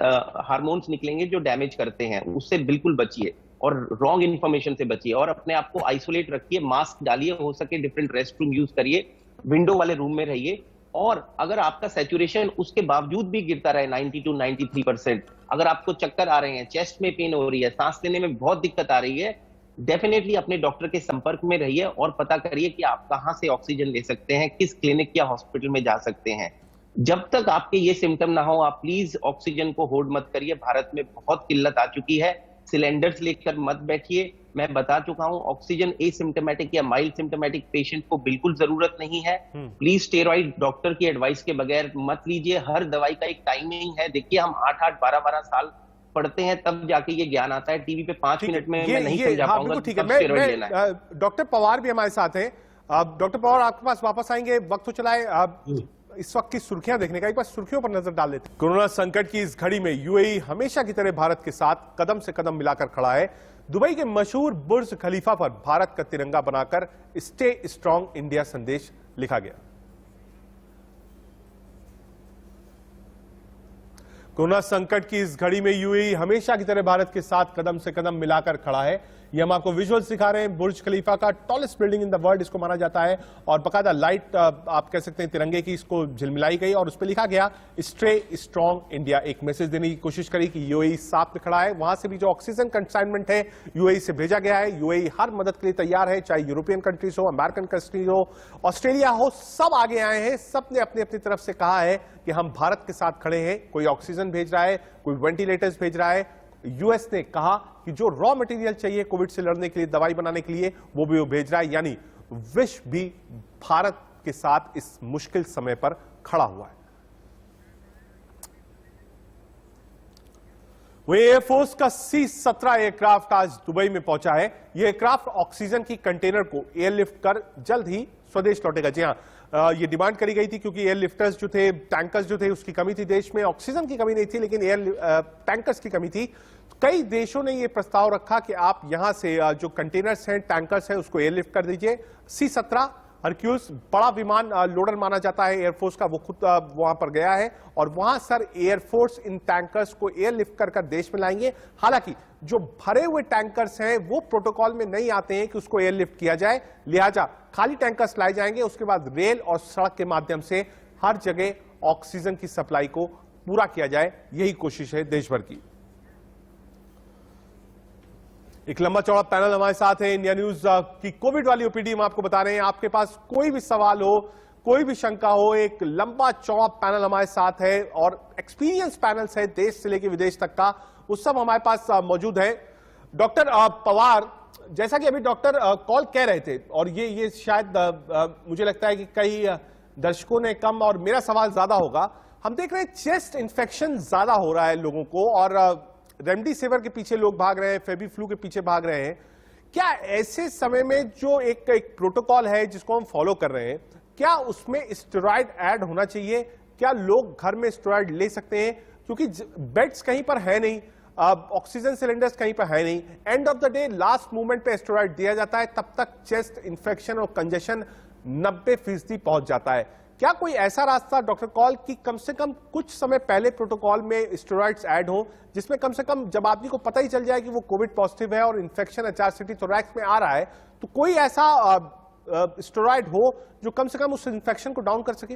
हार्मोन्स निकलेंगे जो डैमेज करते हैं, उससे बिल्कुल बचिए, और रॉन्ग इन्फॉर्मेशन से बचिए, और अपने आप को आइसोलेट रखिए, मास्क डालिए, हो सके डिफरेंट रेस्ट रूम यूज करिए, विंडो वाले रूम में रहिए। और अगर आपका सैचुरेशन उसके बावजूद भी गिरता रहे 92, 93%, अगर आपको चक्कर आ रहे हैं, चेस्ट में पेन हो रही है, सांस लेने में बहुत दिक्कत आ रही है, डेफिनेटली अपने डॉक्टर के संपर्क में रहिए और पता करिए कि आप कहां से ऑक्सीजन ले सकते हैं, किस क्लिनिक या हॉस्पिटल में जा सकते हैं। जब तक आपके ये सिम्टम ना हो, आप प्लीज ऑक्सीजन को होल्ड मत करिए। भारत में बहुत किल्लत आ चुकी है, सिलेंडर्स लेकर मत बैठिए। मैं बता चुका हूं, ऑक्सीजन एसिम्टोमेटिक या माइल्ड सिम्टोमेटिक पेशेंट को बिल्कुल जरूरत नहीं है। प्लीज स्टेरॉइड डॉक्टर की एडवाइस के बगैर मत लीजिए। हर दवाई का एक टाइमिंग है। देखिए, हम 8-8, 12-12 साल पढ़ते हैं, तब जाके ये ज्ञान आता है। टीवी पे 5 मिनट में मैं नहीं समझा पाऊंगा ठीक है। कब स्टेरॉइड लेना है। डॉक्टर पवार भी हमारे साथ हैं। डॉक्टर पवार, आपके पास वापस आएंगे, वक्त तो चला है इस वक्त की सुर्खियां देखने का। एक बार सुर्खियों पर नजर डाल लेते हैं। कोरोना संकट की इस घड़ी में यूएई हमेशा की तरह भारत के साथ कदम से कदम मिलाकर खड़ा है। दुबई के मशहूर बुर्ज खलीफा पर भारत का तिरंगा बनाकर स्टे स्ट्रांग इंडिया संदेश लिखा गया। कोरोना संकट की इस घड़ी में यूएई हमेशा की तरह भारत के साथ कदम से कदम मिलाकर खड़ा है। ये हम आपको विजुअल्स दिखा रहे हैं। बुर्ज खलीफा का tallest building in the world इसको माना जाता है, और बकायदा लाइट आप कह सकते हैं तिरंगे की इसको झिलमिलाई गई और उस पर लिखा गया स्टे स्ट्रांग इंडिया। एक मैसेज देने की कोशिश करी कि यूएई साथ में खड़ा है। वहां से भी जो ऑक्सीजन कंसाइनमेंट है यूएई से भेजा गया है। यूएई हर मदद के लिए तैयार है, चाहे यूरोपियन कंट्रीज हो, अमेरिकन कंट्रीज हो, ऑस्ट्रेलिया हो, सब आगे आए हैं। सबने अपनी अपनी तरफ से कहा है कि हम भारत के साथ खड़े हैं। कोई ऑक्सीजन भेज रहा है, कोई वेंटिलेटर्स भेज रहा है। यूएस ने कहा कि जो रॉ मटेरियल चाहिए कोविड से लड़ने के लिए, दवाई बनाने के लिए, वो भी वो भेज रहा है। यानी विश्व भी भारत के साथ इस मुश्किल समय पर खड़ा हुआ है। वही एयरफोर्स का C-17 एयरक्राफ्ट आज दुबई में पहुंचा है। यह एयरक्राफ्ट ऑक्सीजन की कंटेनर को एयरलिफ्ट कर जल्द ही स्वदेश लौटेगा। जी हां, ये डिमांड करी गई थी क्योंकि एयरलिफ्टर्स जो थे, टैंकर्स जो थे, उसकी कमी थी देश में। ऑक्सीजन की कमी नहीं थी, लेकिन टैंकर्स की कमी थी। कई देशों ने यह प्रस्ताव रखा कि आप यहां से जो कंटेनर्स हैं, टैंकर्स हैं, उसको एयरलिफ्ट कर दीजिए। C-17 हरक्यूज बड़ा विमान लोडर माना जाता है एयरफोर्स का, वो खुद वहां पर गया है और वहां सर एयरफोर्स इन टैंकर्स को एयरलिफ्ट कर देश में लाएंगे। हालांकि जो भरे हुए टैंकर्स हैं वो प्रोटोकॉल में नहीं आते हैं कि उसको एयरलिफ्ट किया जाए, लिहाजा खाली टैंकर्स लाए जाएंगे। उसके बाद रेल और सड़क के माध्यम से हर जगह ऑक्सीजन की सप्लाई को पूरा किया जाए, यही कोशिश है देश भर की। एक लंबा चौड़ा पैनल हमारे साथ है। इंडिया न्यूज की कोविड वाली ओपीडी हम आपको बता रहे हैं। आपके पास कोई भी सवाल हो, कोई भी शंका हो, एक लंबा चौड़ा पैनल हमारे साथ है और एक्सपीरियंस पैनल्स है देश से लेकर विदेश तक का, वो सब हमारे पास मौजूद है। डॉक्टर पवार, जैसा कि अभी डॉक्टर कॉल कह रहे थे, और ये शायद मुझे लगता है कि कई दर्शकों ने कम और मेरा सवाल ज्यादा होगा। हम देख रहे हैं चेस्ट इंफेक्शन ज्यादा हो रहा है लोगों को, और रेमडेसिविर के पीछे लोग भाग रहे हैं, फेबीफ्लू के पीछे भाग रहे हैं। क्या ऐसे समय में जो एक प्रोटोकॉल है जिसको हम फॉलो कर रहे हैं, क्या उसमें स्टेरॉइड ऐड होना चाहिए? क्या लोग घर में स्टेरॉइड ले सकते हैं? क्योंकि बेड्स कहीं पर है नहीं, ऑक्सीजन सिलेंडर्स कहीं पर है नहीं। End of the day last moment पे स्टेरॉइड दिया जाता है, तब तक चेस्ट इंफेक्शन और कंजेशन 90% पहुंच जाता है। क्या कोई ऐसा रास्ता डॉक्टर कॉल कि कम से कम कुछ समय पहले प्रोटोकॉल में स्टेरॉइड्स ऐड हो, जिसमें कम से कम जब आदमी को पता ही चल जाए कि वो कोविड पॉजिटिव है और इन्फेक्शन एचआरसीटी थोरैक्स में आ रहा है, तो कोई ऐसा स्टेरॉइड हो जो कम से कम उस इन्फेक्शन को डाउन कर सके?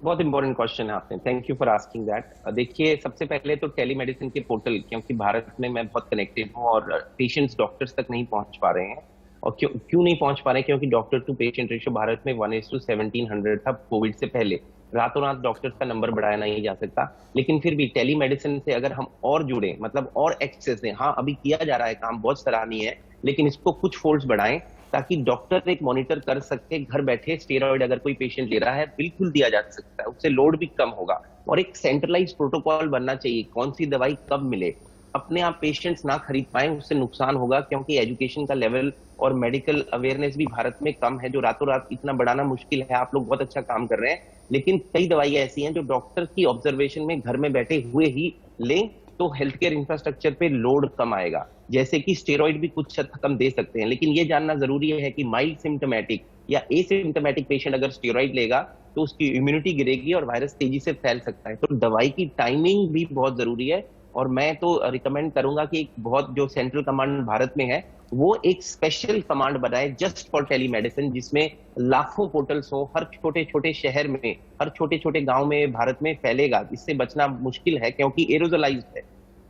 बहुत इंपॉर्टेंट क्वेश्चन है आपने, thank you for asking that. देखिए, सबसे पहले तो टेलीमेडिसिन के पोर्टल, क्योंकि भारत में मैं बहुत कनेक्टेड हूँ और पेशेंट्स डॉक्टर्स तक नहीं पहुंच पा रहे हैं। और क्यों नहीं पहुंच पा रहे हैं? क्योंकि doctor to patient ratio Bharat में 1:1700 था कोविड से पहले। रातों रात डॉक्टर्स का नंबर बढ़ाया नहीं जा सकता, लेकिन फिर भी टेलीमेडिसिन से अगर हम और जुड़े, मतलब और एक्सेस दें, हाँ अभी किया जा रहा है काम, बहुत सराहनीय है, लेकिन इसको कुछ फोल्ड्स बढ़ाएं ताकि डॉक्टर एक मॉनिटर कर सकते, घर बैठे स्टेरॉइड अगर कोई पेशेंट ले रहा है बिल्कुल दिया जा सकता है, उससे लोड भी कम होगा। और एक सेंट्रलाइज प्रोटोकॉल बनना चाहिए, कौन सी दवाई कब मिले। अपने आप पेशेंट्स ना खरीद पाए, उससे नुकसान होगा, क्योंकि एजुकेशन का लेवल और मेडिकल अवेयरनेस भी भारत में कम है, जो रातों रात इतना बढ़ाना मुश्किल है। आप लोग बहुत अच्छा काम कर रहे हैं, लेकिन कई दवाइयां ऐसी हैं जो डॉक्टर की ऑब्जर्वेशन में घर में बैठे हुए ही लें तो हेल्थ केयर इंफ्रास्ट्रक्चर पे लोड कम आएगा। जैसे कि स्टेरॉइड भी कुछ हद तक हम दे सकते हैं, लेकिन ये जानना जरूरी है कि माइल्ड सिम्टोमेटिक या एसिम्टोमेटिक पेशेंट अगर स्टेरॉइड लेगा तो उसकी इम्यूनिटी गिरेगी और वायरस तेजी से फैल सकता है। तो दवाई की टाइमिंग भी बहुत जरूरी है। और मैं तो रिकमेंड करूंगा कि एक बहुत जो सेंट्रल कमांड भारत में है, वो एक स्पेशल कमांड बनाए जस्ट फॉर टेलीमेडिसिन, जिसमें लाखों पोर्टल्स हो, हर छोटे छोटे शहर में, हर छोटे छोटे गांव में भारत में फैलेगा। इससे बचना मुश्किल है क्योंकि एरोजोलाइज्ड है,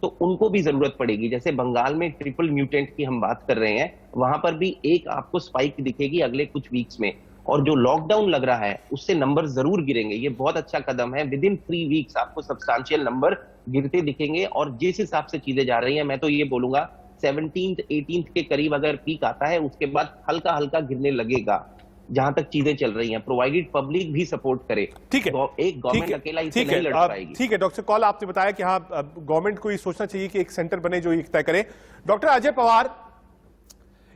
तो उनको भी जरूरत पड़ेगी। जैसे बंगाल में ट्रिपल म्यूटेंट की हम बात कर रहे हैं, वहां पर भी एक आपको स्पाइक दिखेगी अगले कुछ वीक्स में, और जो लॉकडाउन लग रहा है उससे नंबर जरूर गिरेंगे। ये बहुत अच्छा कदम है। विद इन 3 वीक्स आपको सब्सटेंशियल नंबर गिरते दिखेंगे, और जिस हिसाब से चीजें जा रही हैं, मैं तो ये बोलूंगा 17th 18th के करीब अगर पीक आता है, उसके बाद हल्का हल्का गिरने लगेगा जहां तक चीजें चल रही हैं, प्रोवाइडेड पब्लिक भी सपोर्ट करे। ठीक है, एक गवर्नमेंट अकेला इसे नहीं लड़ पाएगी। ठीक है डॉक्टर कॉल, आपने बताया कि हाँ गवर्नमेंट को ये सोचना चाहिए कि एक सेंटर बने जो ये तय करे। डॉक्टर अजय पवार,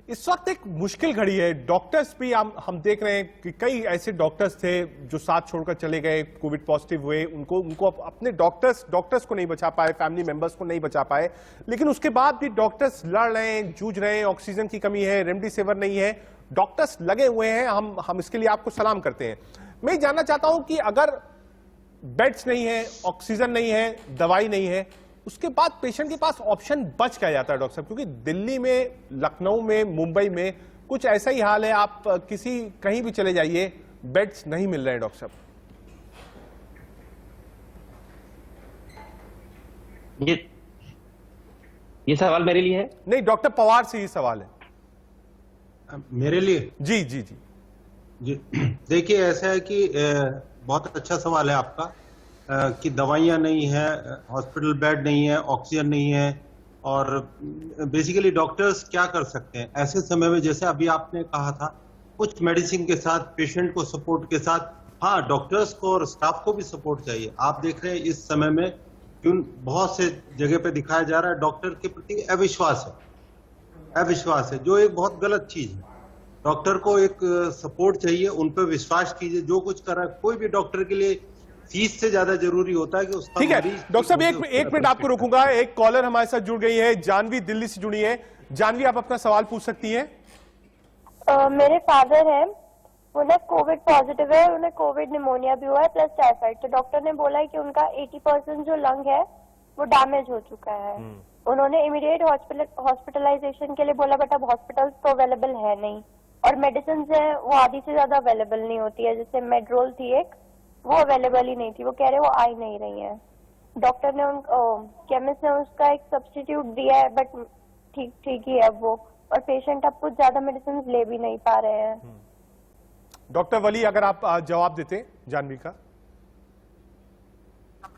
इस वक्त एक मुश्किल घड़ी है। डॉक्टर्स भी हम देख रहे हैं कि कई ऐसे डॉक्टर्स थे जो साथ छोड़कर चले गए, कोविड पॉजिटिव हुए, उनको अपने डॉक्टर्स को नहीं बचा पाए, फैमिली मेंबर्स को नहीं बचा पाए, लेकिन उसके बाद भी डॉक्टर्स लड़ रहे हैं, जूझ रहे हैं। ऑक्सीजन की कमी है, रेमडेसिविर नहीं है, डॉक्टर्स लगे हुए हैं। हम इसके लिए आपको सलाम करते हैं। मैं जानना चाहता हूं कि अगर बेड्स नहीं है, ऑक्सीजन नहीं है, दवाई नहीं है, उसके बाद पेशेंट के पास ऑप्शन बच क्या जाता है डॉक्टर साहब? क्योंकि दिल्ली में, लखनऊ में, मुंबई में कुछ ऐसा ही हाल है। आप कहीं भी चले जाइए, बेड्स नहीं मिल रहे हैं डॉक्टर साहब। ये सवाल मेरे लिए है? नहीं, डॉक्टर पवार से ये सवाल है। मेरे लिए? जी जी जी जी, देखिए ऐसा है कि बहुत अच्छा सवाल है आपका कि दवाइयाँ नहीं है, हॉस्पिटल बेड नहीं है, ऑक्सीजन नहीं है, और बेसिकली डॉक्टर्स क्या कर सकते हैं ऐसे समय में? जैसे अभी आपने कहा था, कुछ मेडिसिन के साथ, पेशेंट को सपोर्ट के साथ, हाँ डॉक्टर्स को और स्टाफ को भी सपोर्ट चाहिए। आप देख रहे हैं इस समय में क्यों बहुत से जगह पे दिखाया जा रहा है डॉक्टर के प्रति अविश्वास है, जो एक बहुत गलत चीज है। डॉक्टर को एक सपोर्ट चाहिए, उन पर विश्वास कीजिए। जो कुछ कर रहा है, कोई भी डॉक्टर के लिए फीस से ज्यादा जरूरी होता है कि उसका। ठीक है डॉक्टर साहब, एक मिनट आपको रोकूंगा। एक कॉलर हमारे साथ जुड़ गई है, जानवी दिल्ली से जुड़ी है। जानवी, आप अपना सवाल पूछ सकती हैं। मेरे फादर है, उन्हें कोविड पॉजिटिव है, उन्हें कोविड निमोनिया भी हुआ है प्लस टाइफाइड। तो डॉक्टर ने बोला है कि उनका 80% जो लंग है वो डैमेज हो चुका है। उन्होंने इमीडिएट हॉस्पिटलाइजेशन के लिए बोला, बट अब हॉस्पिटल्स तो अवेलेबल है नहीं, और मेडिसिन है वो आधी से ज्यादा अवेलेबल नहीं होती है। जैसे मेड्रोल थी एक, वो अवेलेबल ही नहीं थी, वो कह रहे वो आ ही नहीं रही है। डॉक्टर ने केमिस्ट ने उसका एक सब्स्टिट्यूट दिया है, बट ठीक ही है वो, और पेशेंट अब कुछ ज्यादा मेडिसिन ले भी नहीं पा रहे हैं। डॉक्टर वली, अगर आप जवाब देते जानवी का।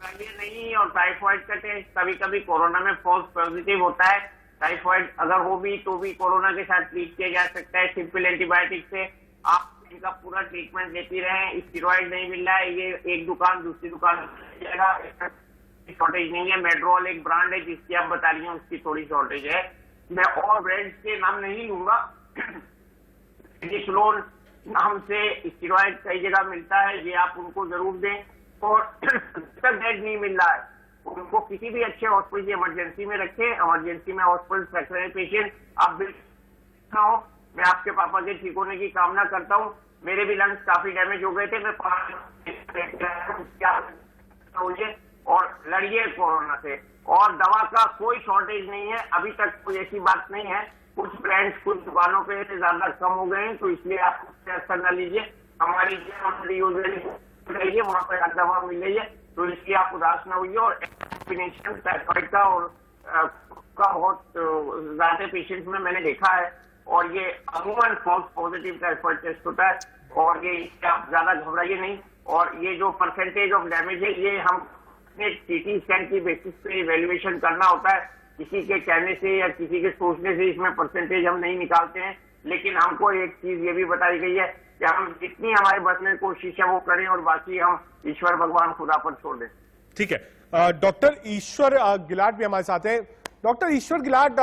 नहीं, और टाइफाइड का टेस्ट कभी कभी कोरोना में फॉल्स पॉजिटिव होता है। टाइफाइड अगर हो भी तो भी कोरोना के साथ ट्रीट किया जा सकता है सिंपल एंटीबायोटिक से। आप इनका पूरा ट्रीटमेंट लेती रहे। स्टेरॉइड नहीं मिल रहा है, ये एक दुकान दूसरी दुकान शॉर्टेज नहीं है। मेड्रोल एक ब्रांड है जिसकी आप बता रही हैं, उसकी थोड़ी शॉर्टेज है। मैं और ब्रांड्स के नाम नहीं लूंगा। डिक्लोन नाम से स्टेरॉइड कई जगह मिलता है, ये आप उनको जरूर दें। और तक बेड नहीं मिल रहा है, उनको किसी भी अच्छे हॉस्पिटल की इमरजेंसी में रखें। इमरजेंसी में हॉस्पिटल रख रहे हैं पेशेंट, आप बिल्कुल हो। मैं आपके पापा के ठीक होने की कामना करता हूँ। मेरे भी लंग्स काफी डैमेज हो गए थे, मैं और लड़िए कोरोना से। और दवा का कोई शॉर्टेज नहीं है, अभी तक कोई ऐसी बात नहीं है। कुछ ब्रांड्स कुछ दुकानों पे ज्यादा कम हो गए हैं, तो इसलिए आप टेंशन न लीजिए। हमारी रहिए, वहाँ पर दवा मिल रही है, तो इसलिए आप उदास न होइए। और टाइफाइड का और का बहुत ज्यादा पेशेंट्स में मैंने देखा है, और ये अमूमन फॉल्स पॉजिटिव टाइफाइड टेस्ट होता है, और ये इससे आप ज्यादा घबराइए नहीं। और ये जो परसेंटेज ऑफ डैमेज है, ये हम सीटी स्कैन की बेसिस पे इवेल्युएशन करना होता है। किसी के कहने से या किसी के सोचने से इसमें परसेंटेज हम नहीं निकालते हैं। लेकिन हमको एक चीज ये भी बताई गई है कि हम जितनी हमारे बचने की कोशिश है वो करें, और बाकी हम ईश्वर भगवान खुदा पर छोड़ दें। ठीक है डॉक्टर ईश्वर गिलाट भी हमारे साथ है। डॉक्टर ईश्वर गिलाट,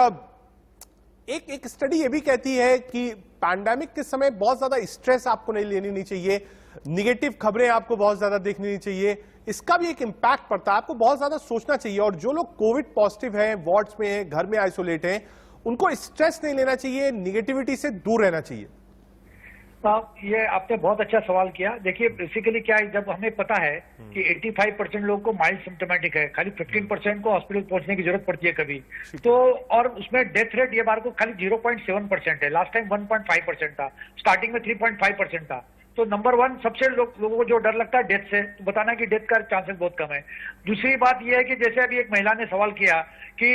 एक स्टडी ये भी कहती है कि पैंडेमिक के समय बहुत ज्यादा स्ट्रेस आपको नहीं लेनी नहीं चाहिए, निगेटिव खबरें आपको बहुत ज्यादा देखनी नहीं चाहिए, इसका भी एक इम्पैक्ट पड़ता है, आपको बहुत ज्यादा सोचना चाहिए। और जो लोग कोविड पॉजिटिव हैं, वार्ड्स में हैं, घर में आइसोलेट हैं, उनको स्ट्रेस नहीं लेना चाहिए, निगेटिविटी से दूर रहना चाहिए। ये आपने बहुत अच्छा सवाल किया। देखिए बेसिकली क्या है, जब हमें पता है कि 85% लोगों को माइल्ड सिम्टोमेटिक है, खाली 15% को हॉस्पिटल पहुंचने की जरूरत पड़ती है कभी तो, और उसमें डेथ रेट ये बार को खाली 0.7% है। लास्ट टाइम 1.5% था, स्टार्टिंग में 3.5% था। तो नंबर 1 सबसे लोगों को जो डर लगता है डेथ से, तो बताना कि डेथ का चांसेस बहुत कम है। दूसरी बात यह है कि जैसे अभी एक महिला ने सवाल किया कि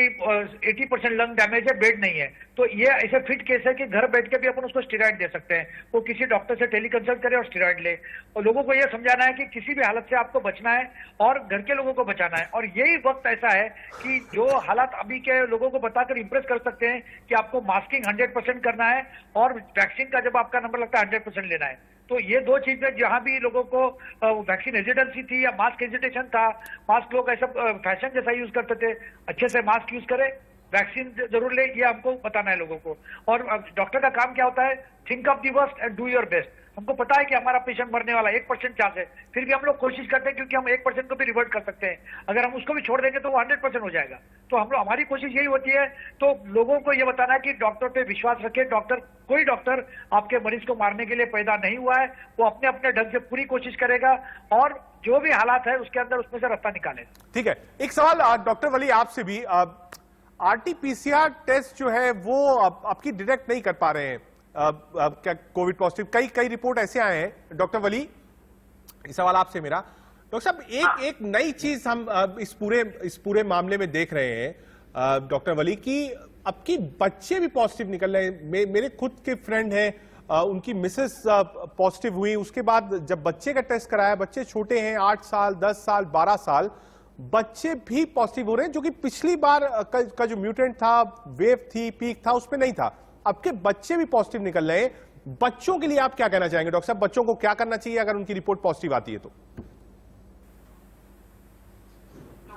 80% लंग डैमेज है, बेड नहीं है, तो ये ऐसे फिट केस है कि घर बैठ के भी अपन उसको स्टेरॉइड दे सकते हैं। वो किसी डॉक्टर से टेलीकंसल्ट करे और स्टेरॉइड ले। और लोगों को यह समझाना है कि किसी भी हालत से आपको बचना है और घर के लोगों को बचाना है। और यही वक्त ऐसा है कि जो हालात अभी के लोगों को बताकर इंप्रेस कर सकते हैं कि आपको मास्किंग 100% करना है और वैक्सीन का जब आपका नंबर लगता है 100% लेना है। तो ये दो चीजें, जहां भी लोगों को वैक्सीन हेजिटेंसी थी या मास्क हेजिटेशन था, मास्क लोग ऐसा फैशन जैसा यूज करते थे, अच्छे से मास्क यूज करें, वैक्सीन जरूर ले, ये हमको बताना है लोगों को। और डॉक्टर का काम क्या होता है? Think of the worst and do your best. हमको पता है कि हमारा पेशेंट मरने वाला 1% चांस है, फिर भी हम लोग कोशिश करते हैं क्योंकि हम 1% को भी रिवर्ट कर सकते हैं। अगर हम उसको भी छोड़ देंगे तो वो 100% हो जाएगा। तो हम लोग, हमारी कोशिश यही होती है। तो लोगों को ये बताना है कि डॉक्टर पे विश्वास रखें। कोई डॉक्टर आपके मरीज को मारने के लिए पैदा नहीं हुआ है। वो अपने अपने ढंग से पूरी कोशिश करेगा और जो भी हालात है उसके अंदर उसमें से रास्ता निकाले। ठीक है, एक सवाल डॉक्टर वली आपसे भी, RT-PCR टेस्ट जो है वो आपकी डिटेक्ट नहीं कर पा रहे हैं क्या कोविड पॉजिटिव? कई रिपोर्ट ऐसे आए हैं डॉक्टर वली। इस सवाल आपसे मेरा, डॉक्टर साहब, एक नई चीज हम इस पूरे मामले में देख रहे हैं डॉक्टर वली की आपकी बच्चे भी पॉजिटिव निकल रहे हैं। मेरे खुद के फ्रेंड हैं, उनकी मिसेस पॉजिटिव हुई, उसके बाद जब बच्चे का टेस्ट कराया, बच्चे छोटे हैं, 8 साल 10 साल 12 साल, बच्चे भी पॉजिटिव हो रहे हैं, जो कि पिछली बार का जो म्यूटेंट था, वेव थी, पीक था, उसमें नहीं था। आपके बच्चे भी पॉजिटिव निकल रहे हैं। बच्चों के लिए आप क्या कहना चाहेंगे डॉक्टर साहब? बच्चों को क्या करना चाहिए अगर उनकी रिपोर्ट पॉजिटिव आती है तो?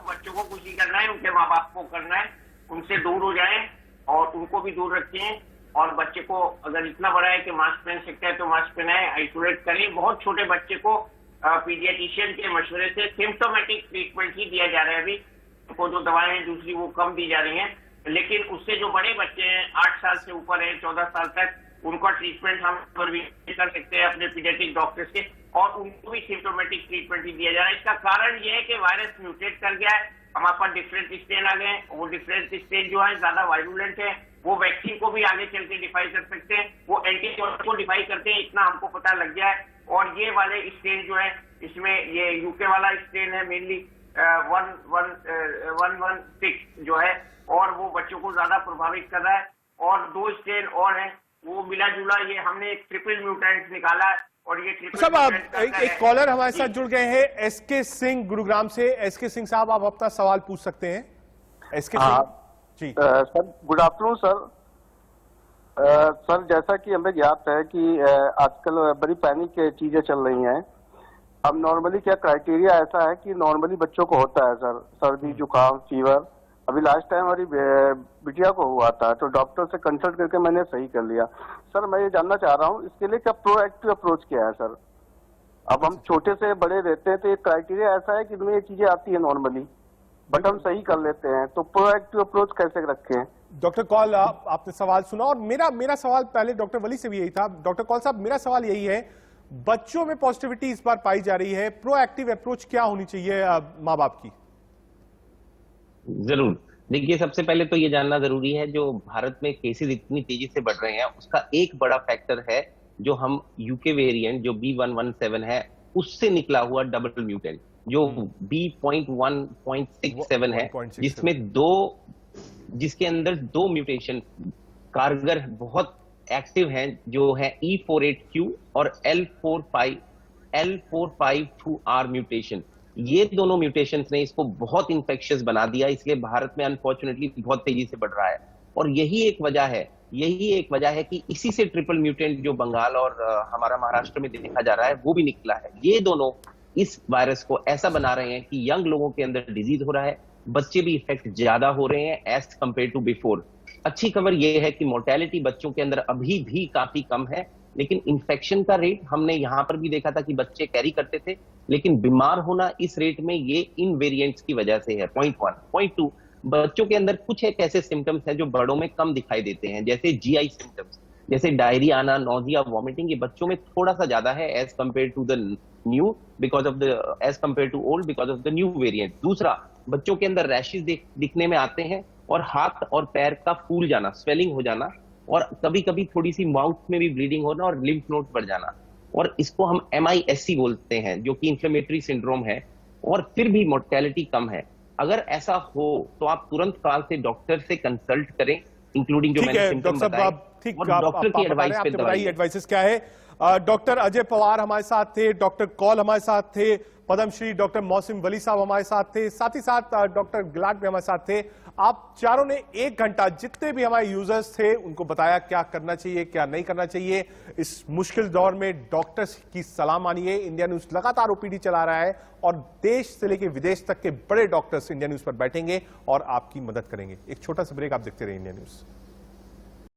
बच्चों को कुछ नहीं करना है, उनके माँ बाप को करना है, उनसे दूर हो जाएं और उनको भी दूर रखें। और बच्चे को अगर इतना बड़ा है कि मास्क पहन सकता है तो मास्क पहनाएं, आइसोलेट करें। बहुत छोटे बच्चे को पीडियाट्रिशियन के मशवरे से सिम्प्टोमेटिक ट्रीटमेंट ही दिया जा रहा है। अभी उनको जो दवाएं हैं दूसरी वो कम दी जा रही हैं, लेकिन उससे जो बड़े बच्चे हैं 8 साल से ऊपर है, 14 साल तक, उनका ट्रीटमेंट हम पर भी कर सकते हैं अपने पीडियाट्रिक डॉक्टर्स के, और उनको भी सिम्प्टोमेटिक ट्रीटमेंट ही दिया जा रहा है। इसका कारण ये है कि वायरस म्यूटेट कर गया है, हमारे पास डिफरेंट स्ट्रेन आ गए हैं। वो डिफरेंट स्ट्रेन जो है ज्यादा वायरुलेंट है, वो वैक्सीन को भी आगे चल के डिफाई कर सकते हैं, वो एंटीबॉडी को डिफाई करते हैं, इतना हमको पता लग गया है। और ये वाले स्ट्रेन जो है, इसमें ये यूके वाला स्ट्रेन है मेनली 116 जो है, और वो बच्चों को ज्यादा प्रभावित कर रहा है। और 2 स्ट्रेन और है, वो मिला जुला, ये हमने एक ट्रिपल म्यूटेंट निकाला है। और ये ट्रिपल एक कॉलर हमारे साथ जुड़ गए हैं, SK सिंह गुरुग्राम से। SK सिंह साहब, आप अपना सवाल पूछ सकते हैं। SK Singh ji. Sir good afternoon sir. Sir जैसा कि हमें ज्ञात है कि आजकल बड़ी पैनिक चीजें चल रही हैं। अब नॉर्मली क्या क्राइटेरिया ऐसा है कि नॉर्मली बच्चों को होता है सर सर्दी जुकाम फीवर। अभी लास्ट टाइम हमारी बिटिया को हुआ था तो डॉक्टर से कंसल्ट करके मैंने सही कर लिया। सर मैं ये जानना चाह रहा हूँ इसके लिए क्या प्रोएक्टिव अप्रोच क्या है सर? अब हम छोटे से बड़े रहते हैं तो एक क्राइटेरिया ऐसा है कि इनमें ये चीजें आती है नॉर्मली, बट हम सही कर लेते हैं, तो प्रोएक्टिव अप्रोच कैसे रखें? डॉक्टर कौल, आपने सवाल सुना और मेरा सवाल पहले डॉक्टर वली से भी यही था। डॉक्टर कौल साहब, मेरा सवाल यही है, बच्चों में पॉजिटिविटी इस बार पाई जा रही है, प्रोएक्टिव अप्रोच क्या होनी चाहिए माँ बाप की? जरूर, देखिए सबसे पहले तो ये जानना जरूरी है, जो भारत में केसेस इतनी तेजी से बढ़ रहे हैं उसका एक बड़ा फैक्टर है जो हम यूके वेरिएंट जो B117 है उससे निकला हुआ डबल म्यूटेंट जो B.1.67 है, जिसके अंदर 2 म्यूटेशन कारगर बहुत एक्टिव हैं, जो है E48Q और L452R म्यूटेशन। ये दोनों म्यूटेशंस ने इसको बहुत इंफेक्शियस बना दिया, इसलिए भारत में अनफॉर्चुनेटली बहुत तेजी से बढ़ रहा है। और यही एक वजह है कि इसी से ट्रिपल म्यूटेंट जो बंगाल और हमारा महाराष्ट्र में देखा जा रहा है वो भी निकला है। ये दोनों इस वायरस को ऐसा बना रहे हैं कि यंग लोगों के अंदर डिजीज हो रहा है, बच्चे भी इफेक्ट ज्यादा हो रहे हैं एज कंपेयर टू बिफोर। अच्छी खबर यह है कि मोर्टेलिटी बच्चों के अंदर अभी भी काफी कम है, लेकिन इन्फेक्शन का रेट हमने यहां पर भी देखा था कि बच्चे कैरी करते थे, लेकिन बीमार होना इस रेट में ये इन वेरिएंट्स की वजह से है। पॉइंट 1। पॉइंट 2, बच्चों के अंदर कुछ एक ऐसे सिम्टम्स हैं जो बड़ों में कम दिखाई देते हैं, जैसे GI सिम्टम्स, जैसे डायरिया आना, नोजिया, वॉमिटिंग, ये बच्चों में थोड़ा सा ज्यादा है as compare to the new as compare to old because of the new variant. दूसरा, बच्चों के अंदर रैशेस दिखने में आते हैं और हाथ और पैर का फूल जाना, स्वेलिंग हो जाना, और कभी कभी थोड़ी सी माउथ में भी ब्लीडिंग होना और लिम्फ नोड्स बढ़ जाना। और इसको हम MISC बोलते हैं, जो कि इन्फ्लेमेटरी सिंड्रोम है, और फिर भी मोर्टेलिटी कम है। अगर ऐसा हो तो आप तुरंत काल से डॉक्टर से कंसल्ट करें, इंक्लूडिंग जो मैंने सिम्टम बताए, और डॉक्टर की एडवाइस पे दवाई लें। एडवाइसेस क्या है? डॉक्टर अजय पवार हमारे साथ थे, डॉक्टर कौल हमारे साथ थे, पद्मश्री डॉक्टर मौसिम वली साहब हमारे साथ थे, साथ ही साथ डॉक्टर गिलाट भी हमारे साथ थे। आप चारों ने 1 घंटा जितने भी हमारे यूजर्स थे उनको बताया क्या करना चाहिए, क्या नहीं करना चाहिए। इस मुश्किल दौर में डॉक्टर्स की सलाह मानिए। इंडिया न्यूज लगातार ओपीडी चला रहा है और देश से लेकर विदेश तक के बड़े डॉक्टर्स इंडिया न्यूज पर बैठेंगे और आपकी मदद करेंगे। एक छोटा सा ब्रेक, आप देखते रहिए इंडिया न्यूज।